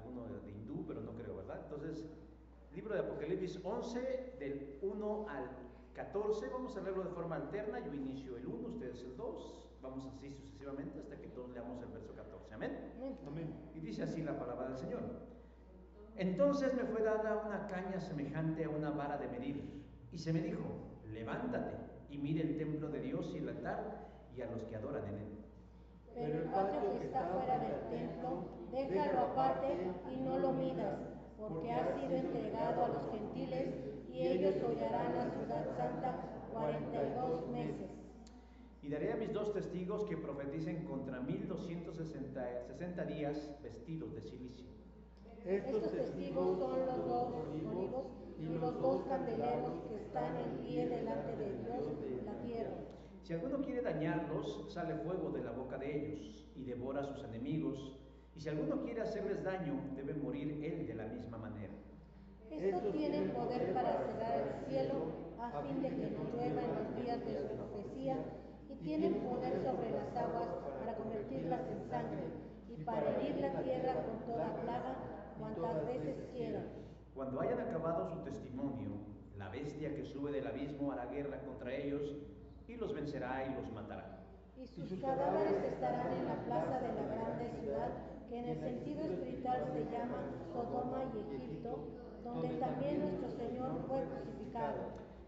alguno de hindú, pero no creo, ¿verdad? Entonces, libro de Apocalipsis 11, del 1 al 14, vamos a leerlo de forma alterna. Yo inicio el 1, ustedes el 2, vamos así sucesivamente hasta que todos leamos el verso 14. Amén. Amén. Y dice así la palabra del Señor. Entonces me fue dada una caña semejante a una vara de medir, y se me dijo: levántate y mire el templo de Dios y el altar y a los que adoran en él. Pero el patio que está fuera del templo, déjalo aparte y no lo midas, porque ha sido entregado a los gentiles y ellos hollarán la ciudad santa 42 meses. Y daré a mis 2 testigos que profeticen contra 1260 días vestidos de silicio. Estos testigos son los 2 olivos y los 2 candeleros que están en pie delante de Dios en la tierra. Si alguno quiere dañarlos, sale fuego de la boca de ellos y devora a sus enemigos. Y si alguno quiere hacerles daño, debe morir él de la misma manera. Estos tienen poder para cerrar el cielo a fin de que no llueva en los días de su profecía, y tienen poder sobre las aguas para convertirlas en sangre y para herir la tierra con toda plaga cuantas veces quieran. Cuando hayan acabado su testimonio, la bestia que sube del abismo hará guerra contra ellos y los vencerá y los matará. Y sus cadáveres estarán en la plaza de la grande ciudad, que en el sentido espiritual se llama Sodoma y Egipto, donde también nuestro Señor fue crucificado.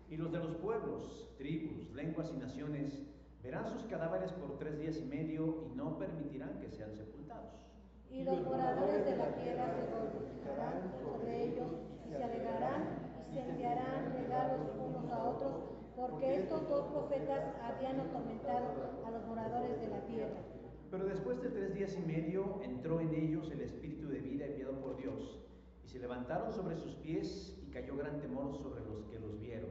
Y los de los pueblos, tribus, lenguas y naciones verán sus cadáveres por 3 días y medio y no permitirán que sean sepultados. Y los moradores de la tierra se glorificarán sobre ellos y se alegrarán y se enviarán regalos unos a otros, porque estos 2 profetas habían atormentado a los moradores de la tierra. Pero después de 3 días y medio entró en ellos el espíritu de vida enviado por Dios, y se levantaron sobre sus pies y cayó gran temor sobre los que los vieron.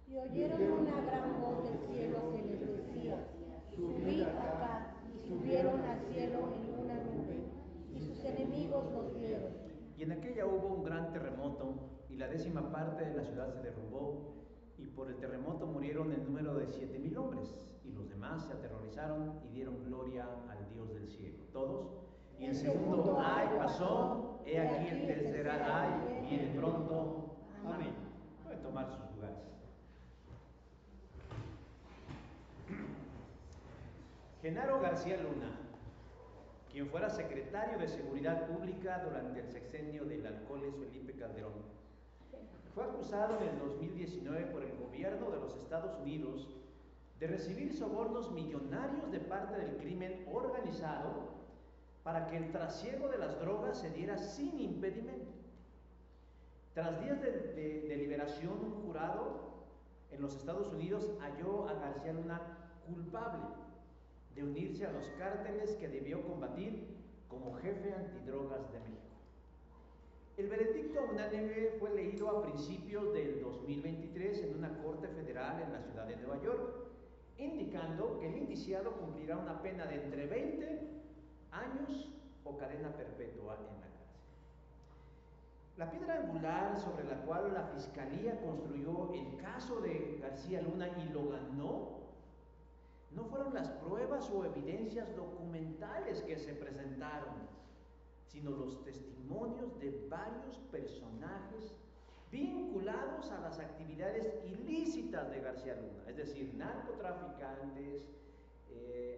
Y oyeron una gran voz del cielo que les decía: subid acá, y subieron al cielo en una nube, y sus enemigos los vieron. Y en aquella hubo un gran terremoto, y la 10ª parte de la ciudad se derrumbó, y por el terremoto murieron el número de 7,000 hombres, y los demás se aterrorizaron y dieron gloria al Dios del cielo. Todos. Y el segundo ay pasó, he aquí el tercer ay viene pronto. Amén. Pueden tomar sus lugares. Genaro García Luna, quien fuera secretario de Seguridad Pública durante el sexenio del alcoholes Felipe Calderón, fue acusado en el 2019 por el gobierno de los Estados Unidos de recibir sobornos millonarios de parte del crimen organizado para que el trasiego de las drogas se diera sin impedimento. Tras días de deliberación, un jurado en los Estados Unidos halló a García Luna culpable de unirse a los cárteles que debió combatir como jefe antidrogas de México. El veredicto unánime fue leído a principios del 2023 en una corte federal en la ciudad de Nueva York, indicando que el indiciado cumplirá una pena de entre 20 años o cadena perpetua en la cárcel. La piedra angular sobre la cual la Fiscalía construyó el caso de García Luna y lo ganó no fueron las pruebas o evidencias documentales que se presentaron, sino los testimonios de varios personajes vinculados a las actividades ilícitas de García Luna, es decir, narcotraficantes,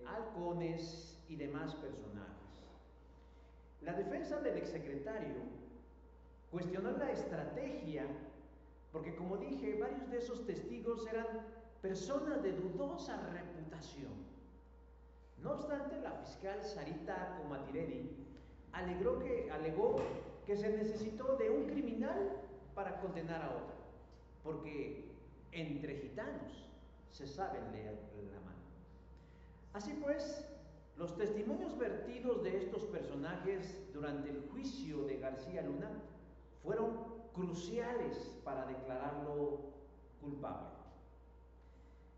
halcones y demás personajes. La defensa del exsecretario cuestionó la estrategia, porque como dije, varios de esos testigos eran personas de dudosa reputación. No obstante, la fiscal Sarita Comatireri alegó que se necesitó de un criminal para condenar a otro, porque entre gitanos se saben leer la mano. Así pues, los testimonios vertidos de estos personajes durante el juicio de García Luna fueron cruciales para declararlo culpable.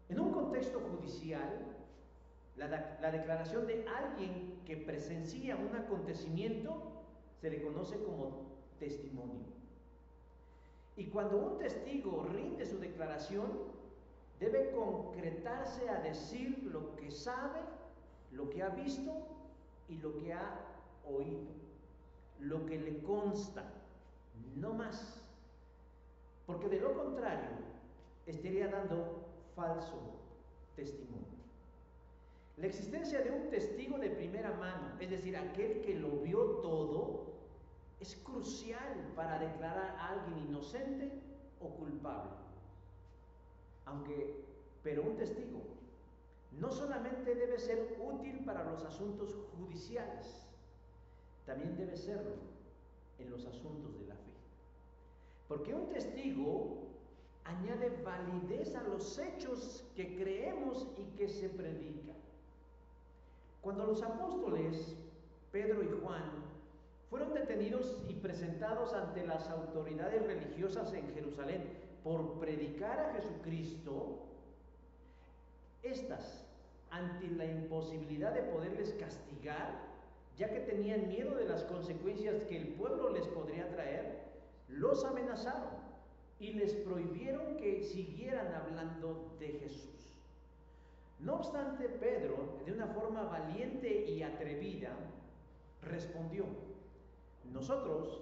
En un contexto judicial, la declaración de alguien que presencia un acontecimiento se le conoce como testimonio. Y cuando un testigo rinde su declaración, debe concretarse a decir lo que sabe, lo que ha visto y lo que ha oído. lo que le consta, no más, porque de lo contrario estaría dando falso testimonio. La existencia de un testigo de primera mano, es decir, aquel que lo vio todo, es crucial para declarar a alguien inocente o culpable. Pero un testigo no solamente debe ser útil para los asuntos judiciales, también debe serlo en los asuntos de la fe. Porque un testigo añade validez a los hechos que creemos y que se predican. Cuando los apóstoles Pedro y Juan fueron detenidos y presentados ante las autoridades religiosas en Jerusalén por predicar a Jesucristo, estas, ante la imposibilidad de poderles castigar, ya que tenían miedo de las consecuencias que el pueblo les podría traer, los amenazaron y les prohibieron que siguieran hablando de Jesús. No obstante, Pedro, de una forma valiente y atrevida, respondió: nosotros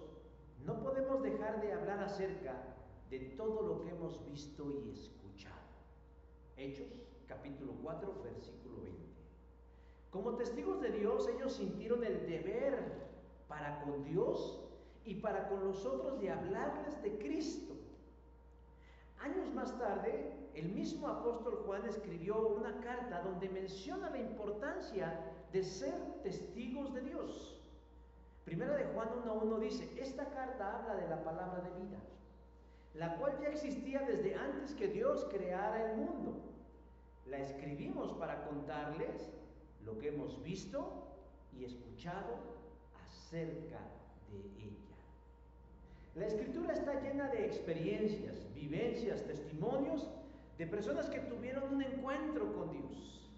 no podemos dejar de hablar acerca de todo lo que hemos visto y escuchado. Hechos, capítulo 4, versículo 20. Como testigos de Dios, ellos sintieron el deber para con Dios y para con los otros de hablarles de Cristo. Años más tarde, el mismo apóstol Juan escribió una carta donde menciona la importancia de ser testigos de Dios. Primera de Juan 1:1 dice: esta carta habla de la palabra de vida, la cual ya existía desde antes que Dios creara el mundo. La escribimos para contarles lo que hemos visto y escuchado acerca de ella. La Escritura está llena de experiencias, vivencias, testimonios de personas que tuvieron un encuentro con Dios.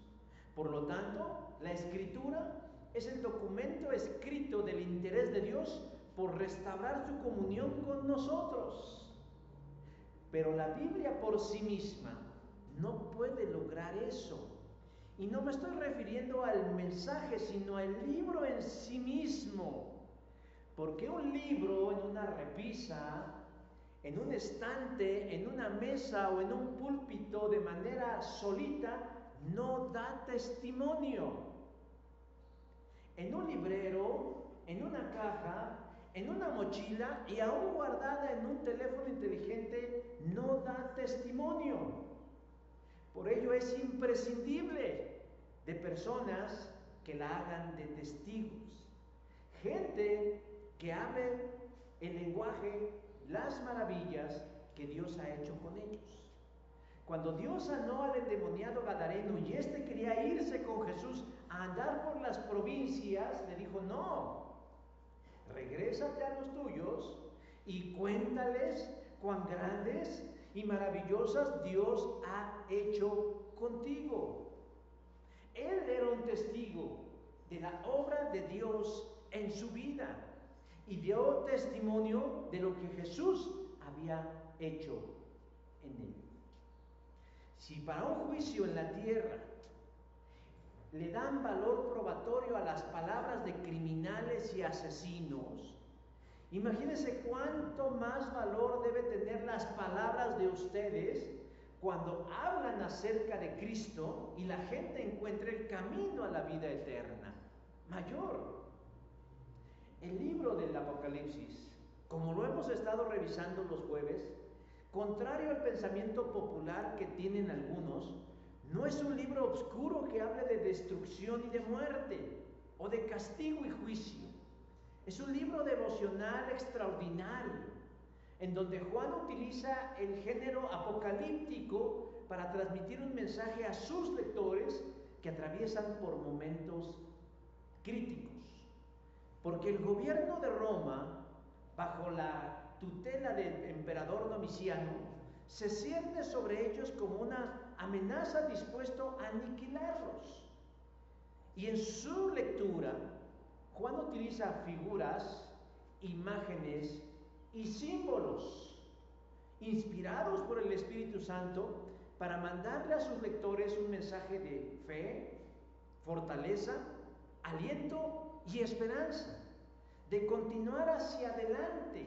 Por lo tanto, la Escritura es el documento escrito del interés de Dios por restaurar su comunión con nosotros. Pero la Biblia por sí misma no puede lograr eso. Y no me estoy refiriendo al mensaje, sino al libro en sí mismo. Porque un libro en una repisa, en un estante, en una mesa o en un púlpito de manera solita, no da testimonio. En un librero, en una caja, en una mochila y aún guardada en un teléfono inteligente, no da testimonio. Por ello es imprescindible de personas que la hagan de testigos. Gente que hable el lenguaje, las maravillas que Dios ha hecho con ellos. Cuando Dios sanó al endemoniado gadareno y éste quería irse con Jesús a andar por las provincias, le dijo: no, regrésate a los tuyos y cuéntales cuán grandes y maravillosas Dios ha hecho contigo. Él era un testigo de la obra de Dios en su vida y dio testimonio de lo que Jesús había hecho en él. Si para un juicio en la tierra le dan valor probatorio a las palabras de criminales y asesinos, imagínense cuánto más valor debe tener las palabras de ustedes cuando hablan acerca de Cristo y la gente encuentre el camino a la vida eterna. Mayor. El libro del Apocalipsis, como lo hemos estado revisando los jueves, contrario al pensamiento popular que tienen algunos, no es un libro oscuro que hable de destrucción y de muerte, o de castigo y juicio. Es un libro devocional extraordinario, en donde Juan utiliza el género apocalíptico para transmitir un mensaje a sus lectores que atraviesan por momentos críticos. Porque el gobierno de Roma, bajo la tutela del emperador Domiciano, se cierne sobre ellos como una amenaza dispuesto a aniquilarlos. Y en su lectura, Juan utiliza figuras, imágenes y símbolos inspirados por el Espíritu Santo para mandarle a sus lectores un mensaje de fe, fortaleza, aliento y esperanza, de continuar hacia adelante,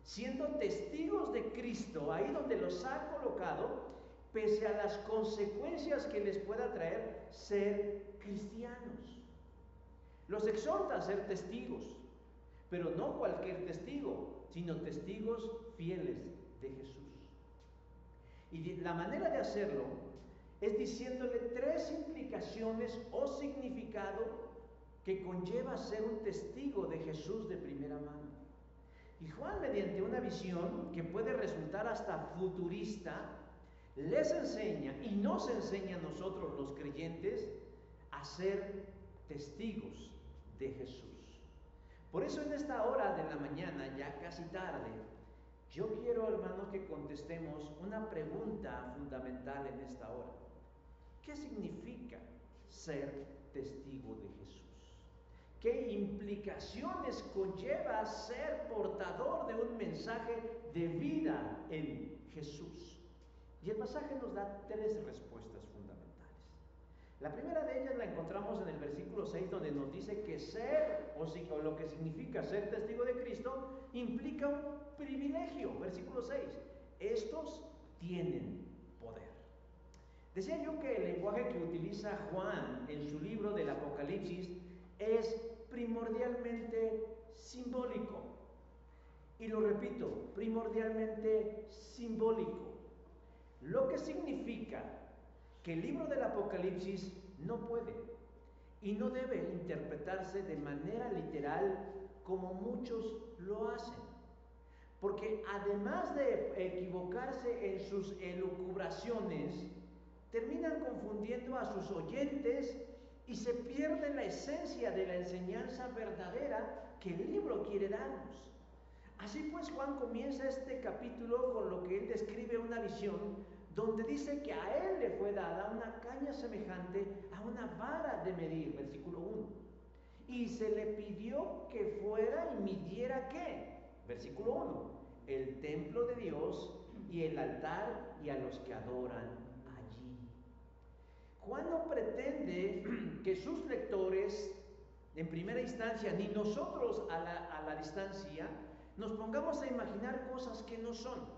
siendo testigos de Cristo, ahí donde los ha colocado, pese a las consecuencias que les pueda traer ser cristianos. Los exhorta a ser testigos, pero no cualquier testigo, sino testigos fieles de Jesús. Y la manera de hacerlo es diciéndole 3 implicaciones o significado que conlleva ser un testigo de Jesús de primera mano. Y Juan, mediante una visión que puede resultar hasta futurista, les enseña y nos enseña a nosotros los creyentes a ser testigos de Jesús. Por eso en esta hora de la mañana, ya casi tarde, yo quiero, hermanos, que contestemos una pregunta fundamental en esta hora. ¿Qué significa ser testigo de Jesús? ¿Qué implicaciones conlleva ser portador de un mensaje de vida en Jesús? Y el pasaje nos da 3 respuestas fundamentales. La primera de ellas la encontramos en el versículo 6, donde nos dice que ser, o lo que significa ser testigo de Cristo, implica un privilegio. Versículo 6, estos tienen poder. Decía yo que el lenguaje que utiliza Juan en su libro del Apocalipsis es primordialmente simbólico. Y lo repito, primordialmente simbólico. Lo que significa que el libro del Apocalipsis no puede y no debe interpretarse de manera literal como muchos lo hacen. Porque además de equivocarse en sus elucubraciones, terminan confundiendo a sus oyentes y se pierde la esencia de la enseñanza verdadera que el libro quiere darnos. Así pues, Juan comienza este capítulo con lo que él describe una visión donde dice que a él le fue dada una caña semejante a una vara de medir, versículo 1. Y se le pidió que fuera y midiera ¿qué? Versículo 1. El templo de Dios y el altar y a los que adoran allí. Juan no pretende que sus lectores, en primera instancia, ni nosotros a la distancia, nos pongamos a imaginar cosas que no son.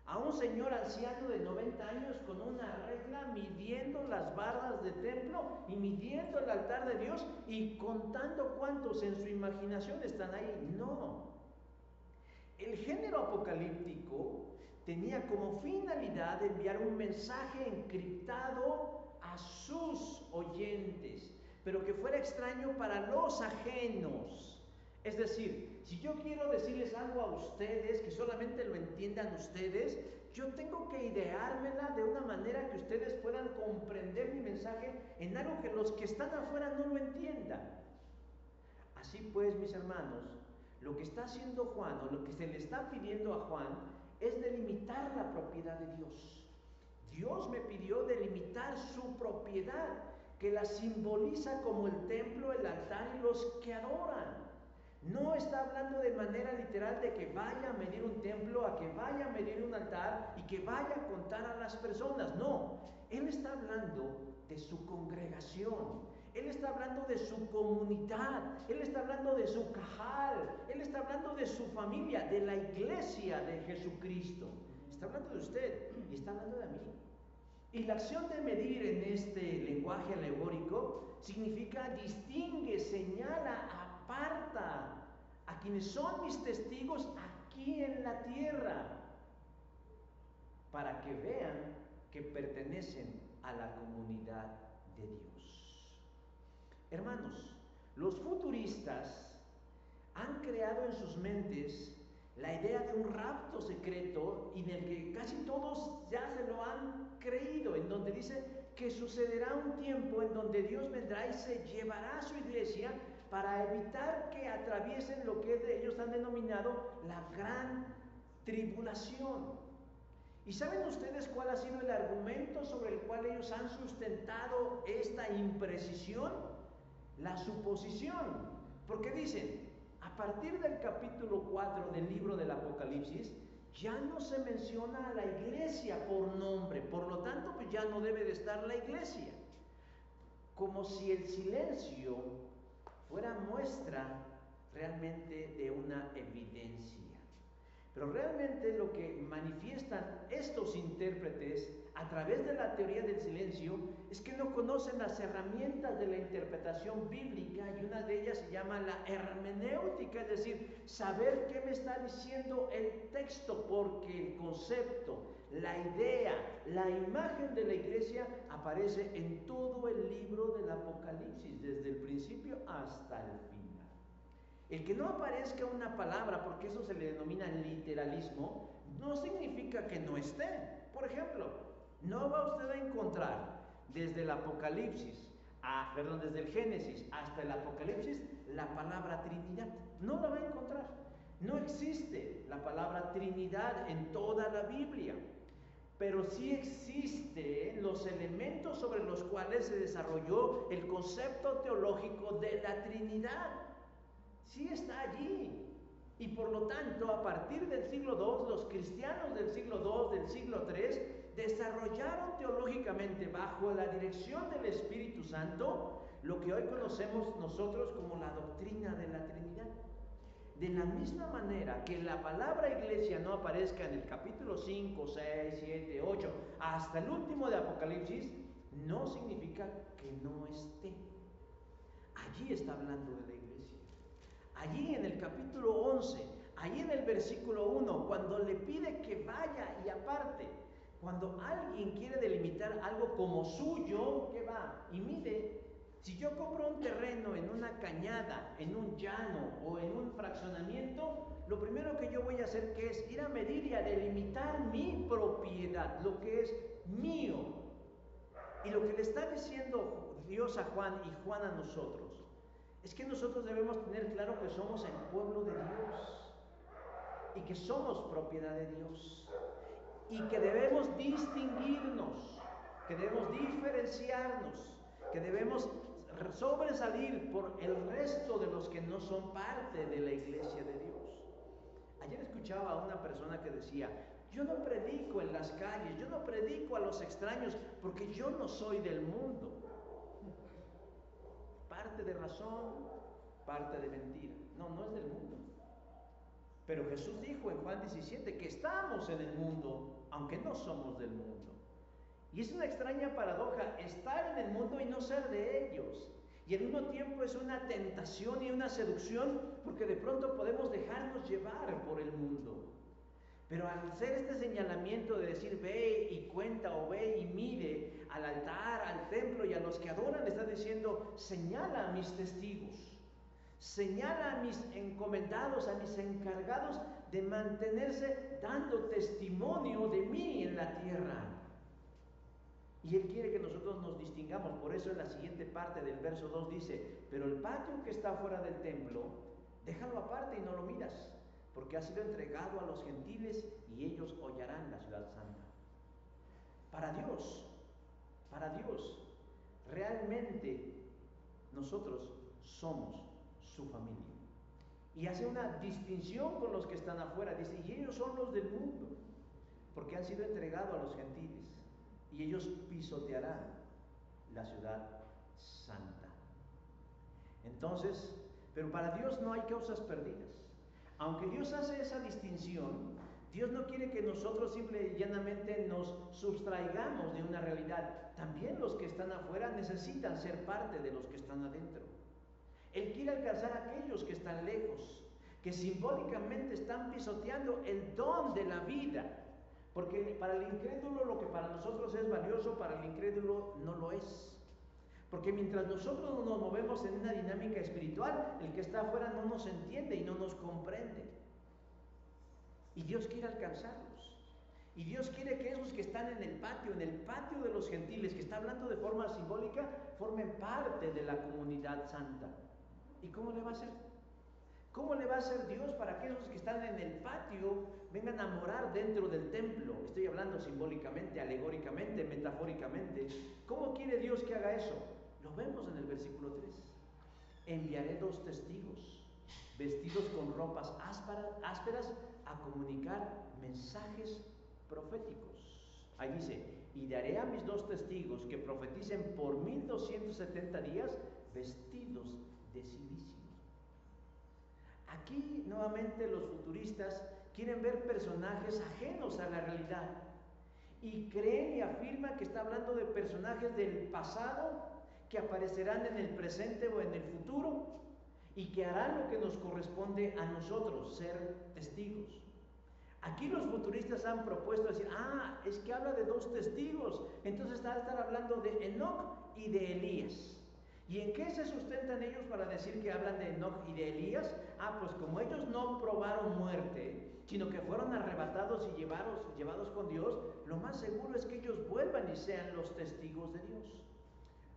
A un señor anciano de 90 años con una regla midiendo las bardas del templo y midiendo el altar de Dios y contando cuántos en su imaginación están ahí. No. El género apocalíptico tenía como finalidad enviar un mensaje encriptado a sus oyentes, pero que fuera extraño para los ajenos. Es decir, si yo quiero decirles algo a ustedes, que solamente lo entiendan ustedes, yo tengo que ideármela de una manera que ustedes puedan comprender mi mensaje en algo que los que están afuera no lo entiendan. Así pues, mis hermanos, lo que está haciendo Juan, o lo que se le está pidiendo a Juan, es delimitar la propiedad de Dios. Dios me pidió delimitar su propiedad, que la simboliza como el templo, el altar y los que adoran. No está hablando de manera literal de que vaya a medir un templo, a que vaya a medir un altar y que vaya a contar a las personas. No, Él está hablando de su congregación. Él está hablando de su comunidad. Él está hablando de su cajal. Él está hablando de su familia, de la iglesia de Jesucristo. Está hablando de usted y está hablando de mí. Y la acción de medir en este lenguaje alegórico significa distingue, señala, aparta a quienes son mis testigos aquí en la tierra, para que vean que pertenecen a la comunidad de Dios. Hermanos, los futuristas han creado en sus mentes la idea de un rapto secreto y del que casi todos ya se lo han creído, en donde dice que sucederá un tiempo en donde Dios vendrá y se llevará a su iglesia para evitar que atraviesen lo que ellos han denominado la gran tribulación. ¿Y saben ustedes cuál ha sido el argumento sobre el cual ellos han sustentado esta imprecisión? La suposición. Porque dicen, a partir del capítulo 4 del libro del Apocalipsis, ya no se menciona a la iglesia por nombre, por lo tanto, pues ya no debe de estar la iglesia. Como si el silencio fuera muestra realmente de una evidencia. Pero realmente lo que manifiestan estos intérpretes a través de la teoría del silencio es que no conocen las herramientas de la interpretación bíblica, y una de ellas se llama la hermenéutica, es decir, saber qué me está diciendo el texto, porque el concepto, la idea, la imagen de la iglesia aparece en todo el libro del Apocalipsis, desde el principio hasta el final. El que no aparezca una palabra, porque eso se le denomina literalismo, no significa que no esté. Por ejemplo, no va usted a encontrar desde el Apocalipsis, desde el Génesis hasta el Apocalipsis, la palabra Trinidad. No la va a encontrar. No existe la palabra Trinidad en toda la Biblia. Pero sí existen los elementos sobre los cuales se desarrolló el concepto teológico de la Trinidad. Sí está allí. Y por lo tanto, a partir del siglo II, los cristianos del siglo II, del siglo III, desarrollaron teológicamente, bajo la dirección del Espíritu Santo, lo que hoy conocemos nosotros como la doctrina de la Trinidad. De la misma manera que la palabra iglesia no aparezca en el capítulo 5, 6, 7, 8, hasta el último de Apocalipsis, no significa que no esté. Allí está hablando de la iglesia. Allí en el capítulo 11, allí en el versículo 1, cuando le pide que vaya y aparte, cuando alguien quiere delimitar algo como suyo, que va y mide. Si yo compro un terreno en una cañada, en un llano o en un fraccionamiento, lo primero que yo voy a hacer que es ir a medir y a delimitar mi propiedad, lo que es mío. Y lo que le está diciendo Dios a Juan y Juan a nosotros es que nosotros debemos tener claro que somos el pueblo de Dios y que somos propiedad de Dios y que debemos distinguirnos, que debemos diferenciarnos, que debemos sobresalir por el resto de los que no son parte de la iglesia de Dios. Ayer escuchaba a una persona que decía: yo no predico en las calles, yo no predico a los extraños porque yo no soy del mundo. Parte de razón, parte de mentira. No es del mundo. Pero Jesús dijo en Juan 17 que estamos en el mundo, aunque no somos del mundo. Y es una extraña paradoja estar en el mundo y no ser de ellos. Y al mismo tiempo es una tentación y una seducción, porque de pronto podemos dejarnos llevar por el mundo. Pero al hacer este señalamiento de decir ve y cuenta o ve y mide al altar, al templo y a los que adoran, le está diciendo: señala a mis testigos, señala a mis encomendados, a mis encargados de mantenerse dando testimonio de mí en la tierra. Y Él quiere que nosotros nos distingamos. Por eso en la siguiente parte del verso 2 dice: pero el patio que está fuera del templo, déjalo aparte y no lo miras, porque ha sido entregado a los gentiles y ellos hollarán la ciudad santa. Para Dios, realmente nosotros somos su familia. Y hace una distinción con los que están afuera. Dice: y ellos son los del mundo, porque han sido entregados a los gentiles y ellos pisotearán la ciudad santa. Entonces, pero para Dios no hay causas perdidas. Aunque Dios hace esa distinción, Dios no quiere que nosotros simple y llanamente nos sustraigamos de una realidad. También los que están afuera necesitan ser parte de los que están adentro. Él quiere alcanzar a aquellos que están lejos, que simbólicamente están pisoteando el don de la vida. Porque para el incrédulo lo que para nosotros es valioso, para el incrédulo no lo es. Porque mientras nosotros nos movemos en una dinámica espiritual, el que está afuera no nos entiende y no nos comprende. Y Dios quiere alcanzarlos. Y Dios quiere que esos que están en el patio de los gentiles, que está hablando de forma simbólica, formen parte de la comunidad santa. ¿Y cómo le va a hacer? ¿Cómo le va a hacer Dios para que esos que están en el patio vengan a morar dentro del templo? Estoy hablando simbólicamente, alegóricamente, metafóricamente. ¿Cómo quiere Dios que haga eso? Lo vemos en el versículo 3. Enviaré 2 testigos, vestidos con ropas ásperas, a comunicar mensajes proféticos. Ahí dice: y daré a mis 2 testigos que profeticen por 1270 días, vestidos de silicio. Aquí nuevamente los futuristas quieren ver personajes ajenos a la realidad y creen y afirman que está hablando de personajes del pasado que aparecerán en el presente o en el futuro y que harán lo que nos corresponde a nosotros, ser testigos. Aquí los futuristas han propuesto decir, es que habla de dos testigos, entonces está a estar hablando de Enoc y de Elías. ¿Y en qué se sustentan ellos para decir que hablan de Enoc y de Elías? Pues como ellos no probaron muerte, sino que fueron arrebatados y llevados con Dios, lo más seguro es que ellos vuelvan y sean los testigos de Dios.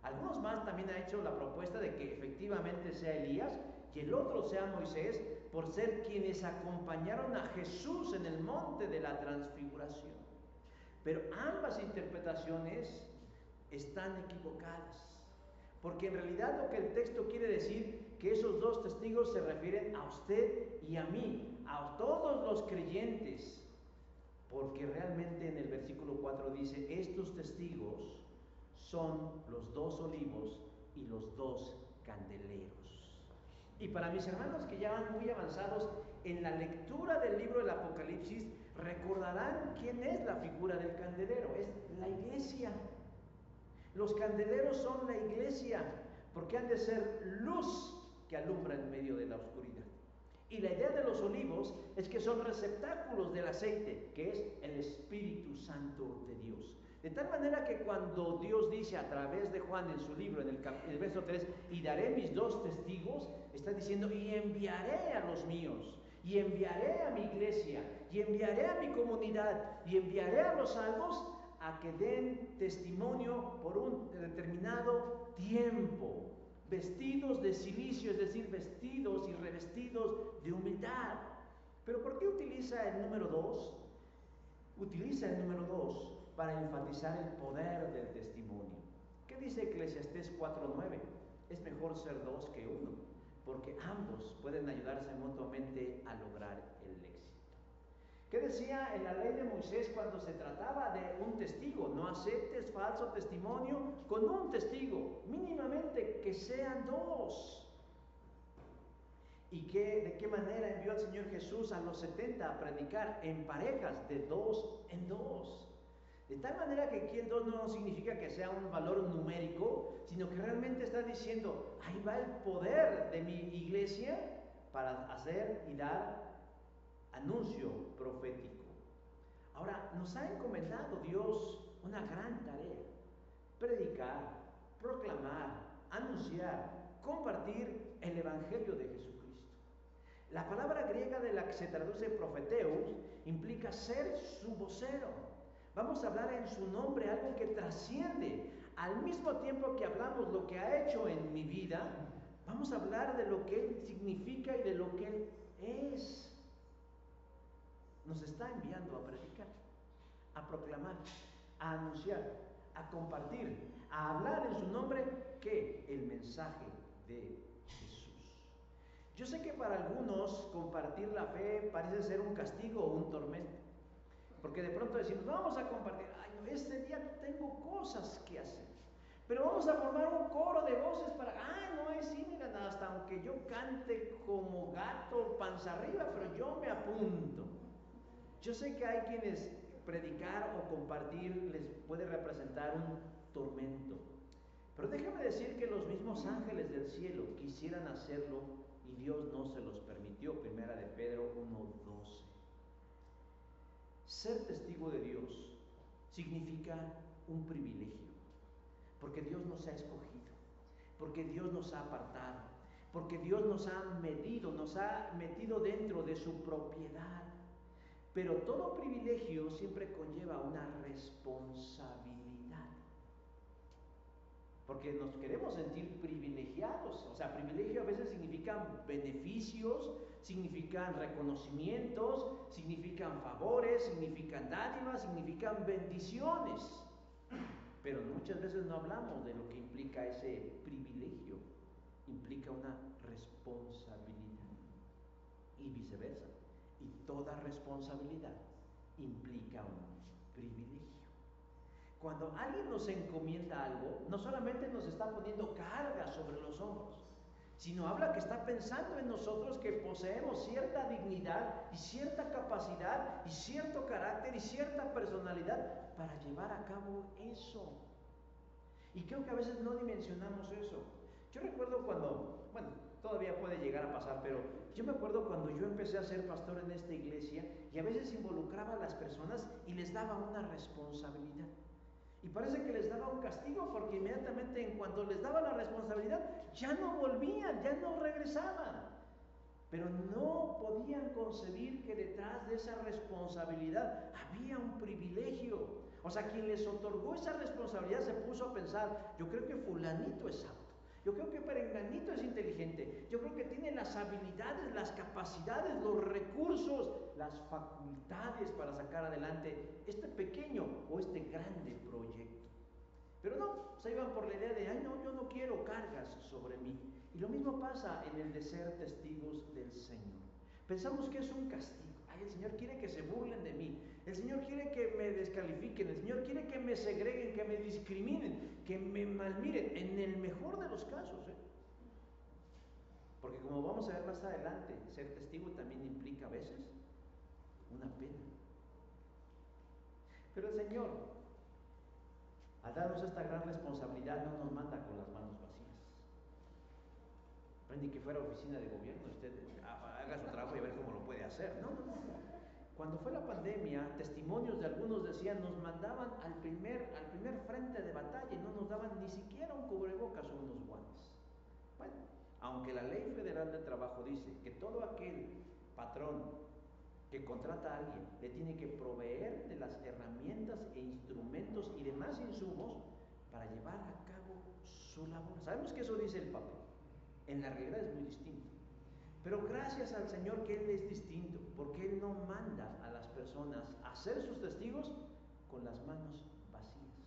Algunos más también han hecho la propuesta de que efectivamente sea Elías y el otro sea Moisés, por ser quienes acompañaron a Jesús en el monte de la transfiguración. Pero ambas interpretaciones están equivocadas, porque en realidad lo que el texto quiere decir, que esos dos testigos se refieren a usted y a mí, a todos los creyentes, porque realmente en el versículo 4 dice, estos testigos son los dos olivos y los dos candeleros. Y para mis hermanos que ya van muy avanzados en la lectura del libro del Apocalipsis, recordarán quién es la figura del candelero, es la iglesia. Los candeleros son la iglesia, porque han de ser luz que alumbra en medio de la oscuridad. Y la idea de los olivos es que son receptáculos del aceite, que es el Espíritu Santo de Dios. De tal manera que cuando Dios dice a través de Juan en su libro, en el verso 3, y daré mis dos testigos, está diciendo, y enviaré a los míos, y enviaré a mi iglesia, y enviaré a mi comunidad, y enviaré a los salvos a que den testimonio por un determinado tiempo, vestidos de cilicio, es decir, vestidos y revestidos de humildad. ¿Pero por qué utiliza el número 2? Utiliza el número 2 para enfatizar el poder del testimonio. ¿Qué dice Eclesiastés 4:9? Es mejor ser dos que uno, porque ambos pueden ayudarse mutuamente a lograr el éxito. ¿Qué decía en la ley de Moisés cuando se trataba de un testigo? No aceptes falso testimonio con un testigo, mínimamente que sean dos. ¿Y de qué manera envió el Señor Jesús a los 70 a predicar? En parejas, de dos en dos. De tal manera que aquí el 2 no significa que sea un valor numérico, sino que realmente está diciendo, ahí va el poder de mi iglesia para hacer y dar anuncio profético. Ahora, nos ha encomendado Dios una gran tarea: predicar, proclamar, anunciar, compartir el Evangelio de Jesucristo. La palabra griega de la que se traduce profeteus implica ser su vocero. Vamos a hablar en su nombre algo que trasciende. Al mismo tiempo que hablamos lo que ha hecho en mi vida, vamos a hablar de lo que Él significa y de lo que Él es. Nos está enviando a predicar, a proclamar, a anunciar, a compartir, a hablar en su nombre, ¿qué? El mensaje de Jesús. Yo sé que para algunos compartir la fe parece ser un castigo o un tormento, porque de pronto decimos, vamos a compartir, este día tengo cosas que hacer, pero vamos a formar un coro de voces para, mira, hasta aunque yo cante como gato panza arriba, pero yo me apunto. Yo sé que hay quienes predicar o compartir les puede representar un tormento, pero déjame decir que los mismos ángeles del cielo quisieran hacerlo y Dios no se los permitió. Primera de Pedro 1:12. Ser testigo de Dios significa un privilegio, porque Dios nos ha escogido, porque Dios nos ha apartado, porque Dios nos ha metido dentro de su propiedad. Pero todo privilegio siempre conlleva una responsabilidad, porque nos queremos sentir privilegiados. O sea, privilegio a veces significan beneficios, significan reconocimientos, significan favores, significan dádivas, significan bendiciones. Pero muchas veces no hablamos de lo que implica ese privilegio. Implica una responsabilidad y viceversa. Y toda responsabilidad implica un privilegio. Cuando alguien nos encomienda algo, no solamente nos está poniendo carga sobre los hombros, sino habla que está pensando en nosotros que poseemos cierta dignidad y cierta capacidad y cierto carácter y cierta personalidad para llevar a cabo eso. Y creo que a veces no dimensionamos eso. Yo recuerdo cuando, bueno, todavía puede llegar a pasar, pero yo me acuerdo cuando yo empecé a ser pastor en esta iglesia y a veces involucraba a las personas y les daba una responsabilidad. Y parece que les daba un castigo porque inmediatamente en cuanto les daba la responsabilidad ya no volvían, ya no regresaban. Pero no podían concebir que detrás de esa responsabilidad había un privilegio. O sea, quien les otorgó esa responsabilidad se puso a pensar, yo creo que fulanito es apto, yo creo que perenganito es inteligente, yo creo que tiene las habilidades, las capacidades, los recursos, las facultades para sacar adelante este pequeño o este grande proyecto. Pero no, se iban por la idea de, ay no, yo no quiero cargas sobre mí. Y lo mismo pasa en el de ser testigos del Señor. Pensamos que es un castigo. Ay, el Señor quiere que se burlen de mí. El Señor quiere que me descalifiquen. El Señor quiere que me segreguen, que me discriminen, que me malmiren. En el mejor de los casos, Porque como vamos a ver más adelante, ser testigo también implica a veces una pena. Pero el Señor, al darnos esta gran responsabilidad, no nos manda con las manos vacías. Ni que fuera oficina de gobierno, usted haga su trabajo y a ver cómo lo puede hacer. No. Cuando fue la pandemia, testimonios de algunos decían, nos mandaban al primer frente de batalla y no nos daban ni siquiera un cubrebocas o unos guantes. Bueno, aunque la Ley Federal del Trabajo dice que todo aquel patrón que contrata a alguien le tiene que proveer de las herramientas e instrumentos y demás insumos para llevar a cabo su labor. Sabemos que eso dice el papel. En la realidad es muy distinto. Pero gracias al Señor que Él es distinto, porque Él no manda a las personas a ser sus testigos con las manos vacías.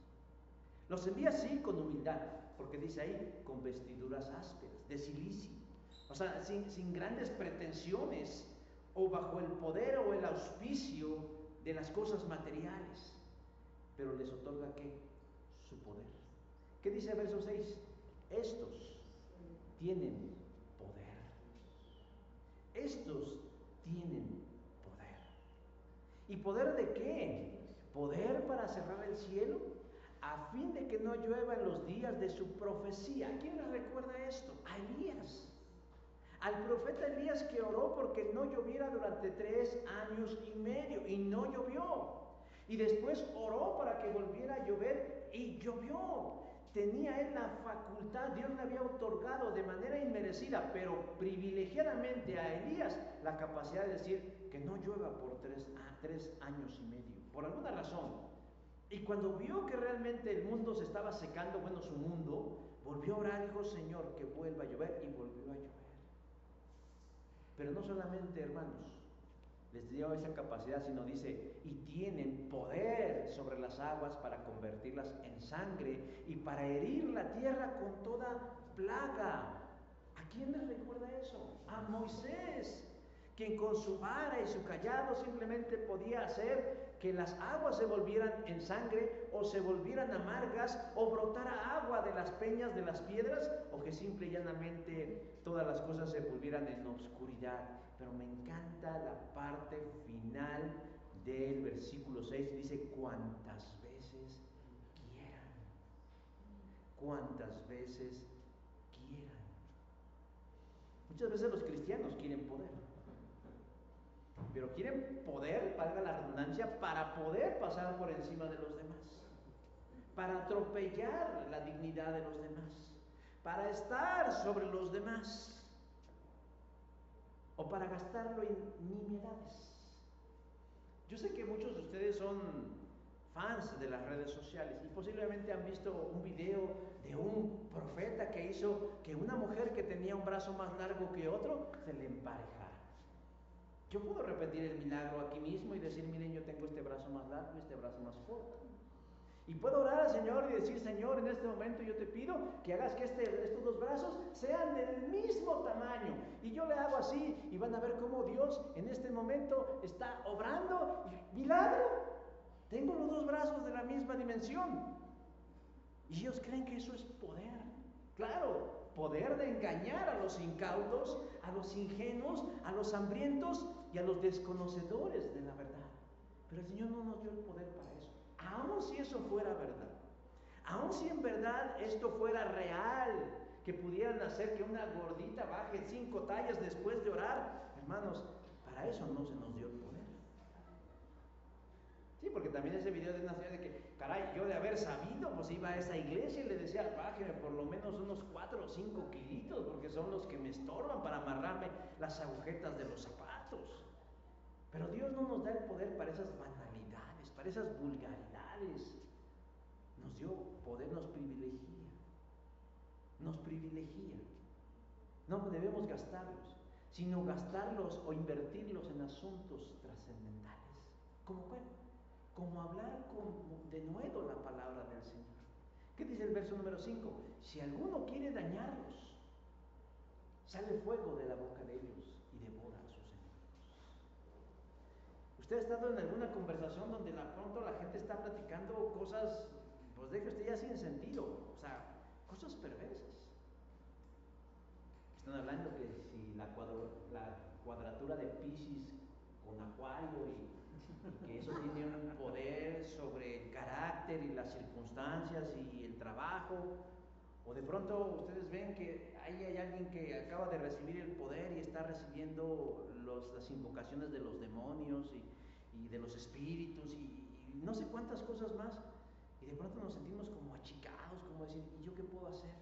Los envía sí con humildad, porque dice ahí, con vestiduras ásperas, de silicio. O sea, sin grandes pretensiones o bajo el poder o el auspicio de las cosas materiales. Pero les otorga ¿qué? Su poder. ¿Qué dice el verso 6? Estos tienen poder. Estos tienen poder. ¿Y poder de qué? Poder para cerrar el cielo, a fin de que no llueva en los días de su profecía. ¿Quién les recuerda esto? A Elías. Al profeta Elías que oró porque no lloviera durante 3 años y medio y no llovió. Y después oró para que volviera a llover y llovió. Tenía él la facultad, Dios le había otorgado de manera inmerecida, pero privilegiadamente a Elías, la capacidad de decir que no llueva por 3 años y medio, por alguna razón. Y cuando vio que realmente el mundo se estaba secando, bueno, su mundo, volvió a orar y dijo, Señor, que vuelva a llover, y volvió a llover. Pero no solamente, hermanos, les dio esa capacidad, sino dice, y tienen poder sobre las aguas para convertirlas en sangre y para herir la tierra con toda plaga. ¿A quién les recuerda eso? A Moisés, quien con su vara y su cayado simplemente podía hacer que las aguas se volvieran en sangre o se volvieran amargas o brotara agua de las peñas de las piedras o que simple y llanamente todas las cosas se volvieran en obscuridad. Pero me encanta la parte final del versículo 6, dice cuantas veces quieran, cuantas veces quieran. Muchas veces los cristianos quieren poder, pero quieren poder, valga la redundancia, para poder pasar por encima de los demás, para atropellar la dignidad de los demás, para estar sobre los demás, o para gastarlo en nimiedades. Yo sé que muchos de ustedes son fans de las redes sociales y posiblemente han visto un video de un profeta que hizo que una mujer que tenía un brazo más largo que otro se le emparejara. Yo puedo repetir el milagro aquí mismo y decir, miren, yo tengo este brazo más largo y este brazo más corto. Y puedo orar al Señor y decir, Señor, en este momento yo te pido que hagas que estos 2 brazos sean del mismo tamaño. Y yo le hago así y van a ver cómo Dios en este momento está obrando. Y, milagro, tengo los 2 brazos de la misma dimensión. Y ellos creen que eso es poder. Claro, poder de engañar a los incautos, a los ingenuos, a los hambrientos y a los desconocedores de la verdad. Pero el Señor no nos dio el poder para eso. Aun si eso fuera verdad, aun si en verdad esto fuera real, que pudieran hacer que una gordita baje 5 tallas después de orar, hermanos, para eso no se nos dio el poder. Sí, porque también ese video de una señora de que, caray, yo de haber sabido, pues iba a esa iglesia y le decía, bájeme por lo menos unos 4 o 5 kilitos, porque son los que me estorban para amarrarme las agujetas de los zapatos. Pero Dios no nos da el poder para esas banalidades, para esas vulgaridades. Nos dio poder, nos privilegia. Nos privilegia. No debemos gastarlos, sino gastarlos o invertirlos en asuntos trascendentales. ¿Cómo cuál? Como hablar de nuevo la palabra del Señor. ¿Qué dice el verso número 5? Si alguno quiere dañarlos, sale fuego de la boca de ellos y devora a sus enemigos. ¿Usted ha estado en alguna conversación donde de pronto la gente está platicando cosas, pues deje usted ya sin sentido, o sea, cosas perversas? Están hablando que si la cuadratura de Piscis con Acuario y que eso tiene un poder sobre el carácter y las circunstancias y el trabajo, o de pronto ustedes ven que hay alguien que acaba de recibir el poder y está recibiendo las invocaciones de los demonios y de los espíritus y no sé cuántas cosas más, y de pronto nos sentimos como achicados, como decir, ¿y yo qué puedo hacer?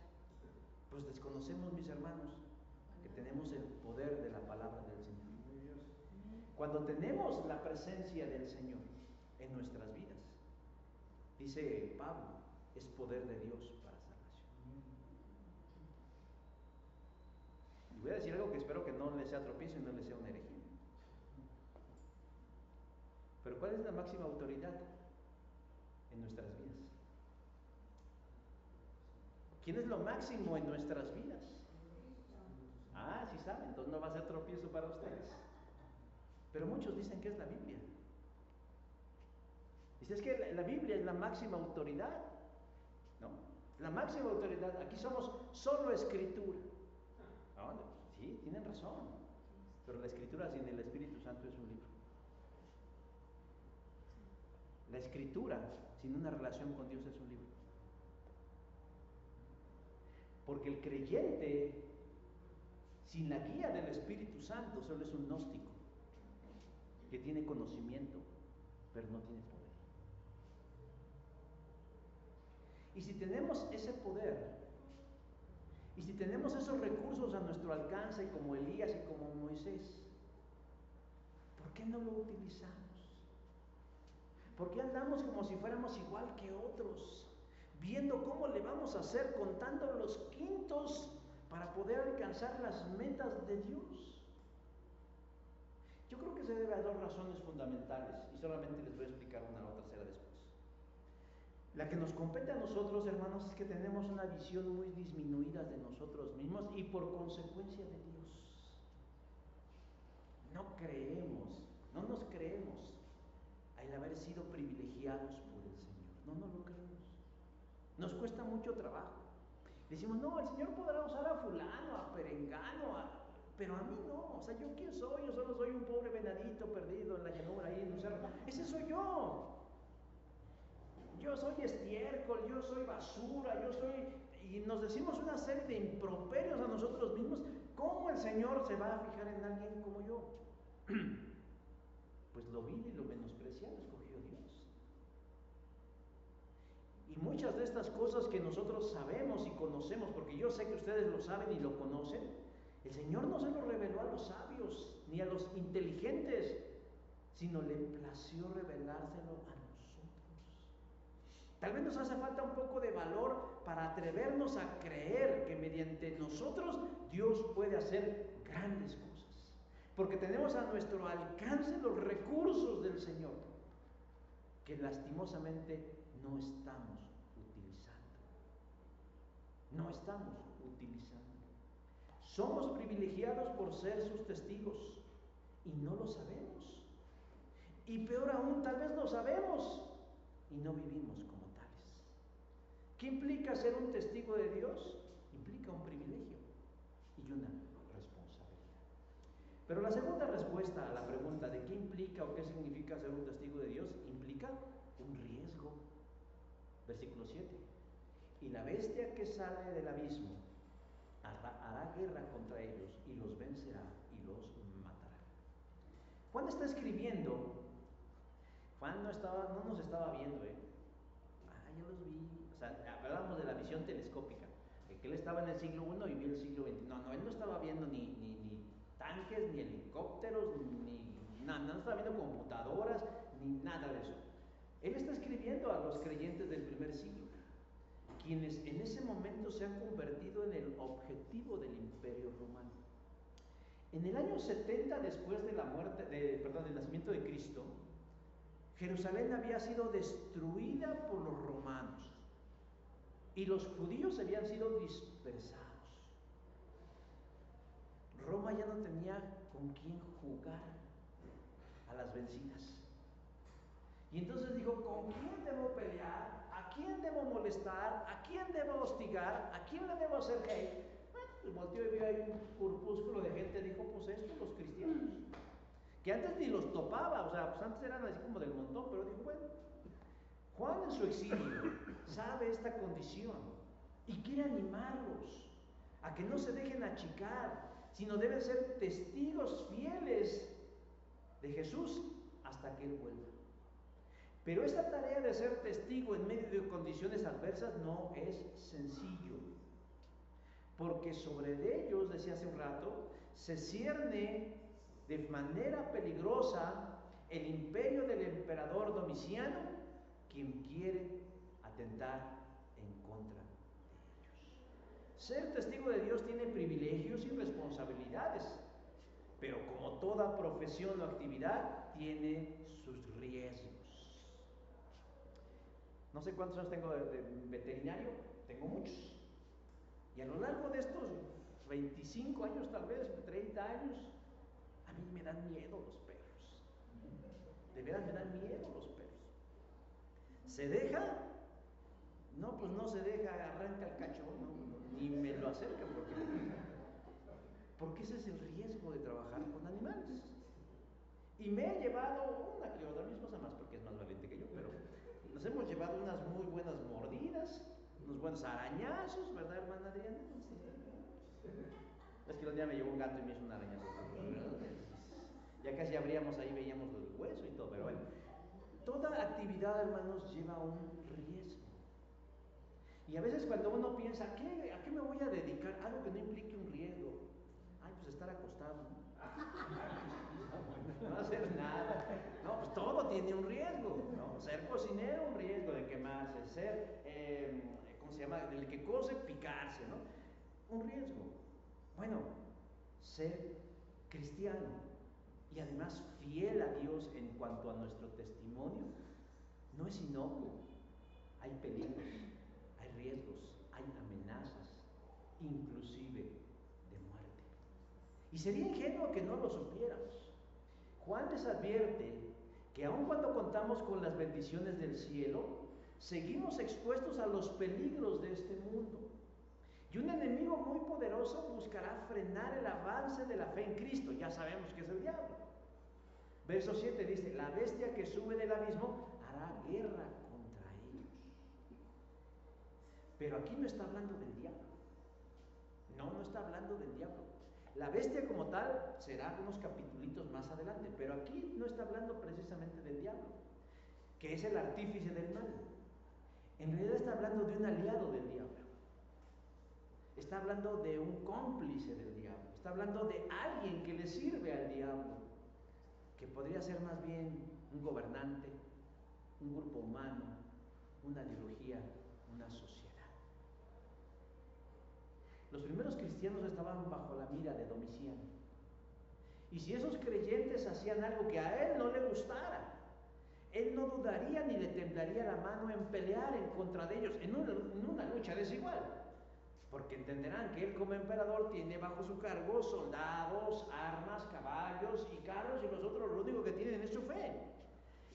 Pues desconocemos, mis hermanos, que tenemos el poder de la palabra del Señor. Cuando tenemos la presencia del Señor en nuestras vidas, dice Pablo, es poder de Dios para salvación. Y voy a decir algo que espero que no le sea tropiezo y no le sea una herejía. Pero ¿cuál es la máxima autoridad en nuestras vidas? ¿Quién es lo máximo en nuestras vidas? Ah, sí saben, entonces no va a ser tropiezo para ustedes. Pero muchos dicen que es la Biblia. Dice, es que la Biblia es la máxima autoridad. ¿No? La máxima autoridad, aquí somos solo escritura. ¿No? Sí, tienen razón. Pero la escritura sin el Espíritu Santo es un libro. La escritura sin una relación con Dios es un libro. Porque el creyente sin la guía del Espíritu Santo solo es un gnóstico que tiene conocimiento, pero no tiene poder. Y si tenemos ese poder, y si tenemos esos recursos a nuestro alcance como Elías y como Moisés, ¿por qué no lo utilizamos? ¿Por qué andamos como si fuéramos igual que otros, viendo cómo le vamos a hacer contando los quintos para poder alcanzar las metas de Dios? Yo creo que se debe a 2 razones fundamentales y solamente les voy a explicar una o tercera después. La que nos compete a nosotros, hermanos, es que tenemos una visión muy disminuida de nosotros mismos y por consecuencia de Dios. No creemos, no nos creemos el haber sido privilegiados por el Señor. No nos lo creemos. Nos cuesta mucho trabajo. Decimos, no, el Señor podrá usar a fulano, a perengano, pero a mí no. O sea, ¿yo quién soy? Yo solo soy un pobre venadito perdido en la llanura, ahí en un cerro. Ese soy yo. Yo soy estiércol, yo soy basura, yo soy... Y nos decimos una serie de improperios a nosotros mismos. ¿Cómo el Señor se va a fijar en alguien como yo? Pues lo vil y lo menospreciado escogió Dios. Y muchas de estas cosas que nosotros sabemos y conocemos, porque yo sé que ustedes lo saben y lo conocen, el Señor no se lo reveló a los sabios ni a los inteligentes, sino le plació revelárselo a nosotros. Tal vez nos hace falta un poco de valor para atrevernos a creer que mediante nosotros Dios puede hacer grandes cosas, porque tenemos a nuestro alcance los recursos del Señor que lastimosamente no estamos utilizando. No estamos utilizando. Somos privilegiados por ser sus testigos y no lo sabemos. Y peor aún, tal vez lo sabemos y no vivimos como tales. ¿Qué implica ser un testigo de Dios? Implica implica un privilegio y una responsabilidad. Pero la segunda respuesta a la pregunta de qué implica o qué significa ser un testigo de Dios, implica un riesgo. Versículo 7. Y la bestia que sale del abismo hará guerra contra ellos y los vencerá y los matará. Juan está escribiendo. Juan no nos estaba viendo, yo los vi. O sea, hablamos de la visión telescópica, que él estaba en el siglo I y vio el siglo XX. No, él no estaba viendo ni tanques, ni helicópteros, ni nada, no estaba viendo computadoras, ni nada de eso. Él está escribiendo a los creyentes del primer siglo, quienes en ese momento se han convertido en el objetivo del imperio romano. En el año 70 después de la muerte, del nacimiento de Cristo, Jerusalén había sido destruida por los romanos y los judíos habían sido dispersados. Roma ya no tenía con quién jugar a las vencidas. Y entonces dijo, ¿con quién debo pelear? ¿A quién debo molestar? ¿A quién debo hostigar? ¿A quién le debo hacer hate? Pues volteó y vio ahí un corpúsculo de gente, dijo, pues estos, los cristianos. Que antes ni los topaba, o sea, pues antes eran así como del montón, pero dijo, bueno, Juan en su exilio sabe esta condición y quiere animarlos a que no se dejen achicar, sino deben ser testigos fieles de Jesús hasta que Él vuelva. Pero esta tarea de ser testigo en medio de condiciones adversas no es sencillo, porque sobre ellos, decía hace un rato, se cierne de manera peligrosa el imperio del emperador Domiciano, quien quiere atentar en contra de ellos. Ser testigo de Dios tiene privilegios y responsabilidades, pero como toda profesión o actividad, tiene sus riesgos. No sé cuántos años tengo de veterinario, tengo muchos. Y a lo largo de estos 25 años, tal vez 30 años, a mí me dan miedo los perros. De veras me dan miedo los perros. ¿Se deja? No, pues no se deja, arranca el cachorro, ni me lo acercan porque ese es el riesgo de trabajar con animales. Y me he llevado una que otra, mi esposa más porque es más valiente que yo, pero nos hemos llevado unas muy buenas mordidas, unos buenos arañazos, ¿verdad, hermana Adriana? Es que un día me llevó un gato y me hizo un arañazo. Ya casi abríamos ahí, veíamos el hueso y todo, pero bueno. Toda actividad, hermanos, lleva un riesgo. Y a veces cuando uno piensa, ¿a qué me voy a dedicar? Algo que no implique un riesgo. Ay, pues estar acostado, no hacer nada. No, pues todo tiene un riesgo, ¿no? Ser cocinero, un riesgo de quemarse. Ser, ¿cómo se llama? El que cose, picarse, ¿no? Un riesgo. Bueno, ser cristiano y además fiel a Dios en cuanto a nuestro testimonio no es inocuo. Hay peligros, hay riesgos, hay amenazas, inclusive de muerte. Y sería ingenuo que no lo supiéramos. Juan les advierte que aun cuando contamos con las bendiciones del cielo, seguimos expuestos a los peligros de este mundo. Y un enemigo muy poderoso buscará frenar el avance de la fe en Cristo. Ya sabemos que es el diablo. Verso 7 dice, la bestia que sube del abismo hará guerra contra ellos. Pero aquí no está hablando del diablo. No está hablando del diablo. La bestia como tal será unos capitulitos más adelante, pero aquí no está hablando precisamente del diablo, que es el artífice del mal. En realidad está hablando de un aliado del diablo. Está hablando de un cómplice del diablo. Está hablando de alguien que le sirve al diablo, que podría ser más bien un gobernante, un grupo humano, una ideología, una sociedad. Los primeros cristianos estaban bajo la mira de Domiciano. Y si esos creyentes hacían algo que a él no le gustara, él no dudaría ni le temblaría la mano en pelear en contra de ellos, en una lucha desigual. Porque entenderán que él como emperador tiene bajo su cargo soldados, armas, caballos y carros, y los otros lo único que tienen es su fe.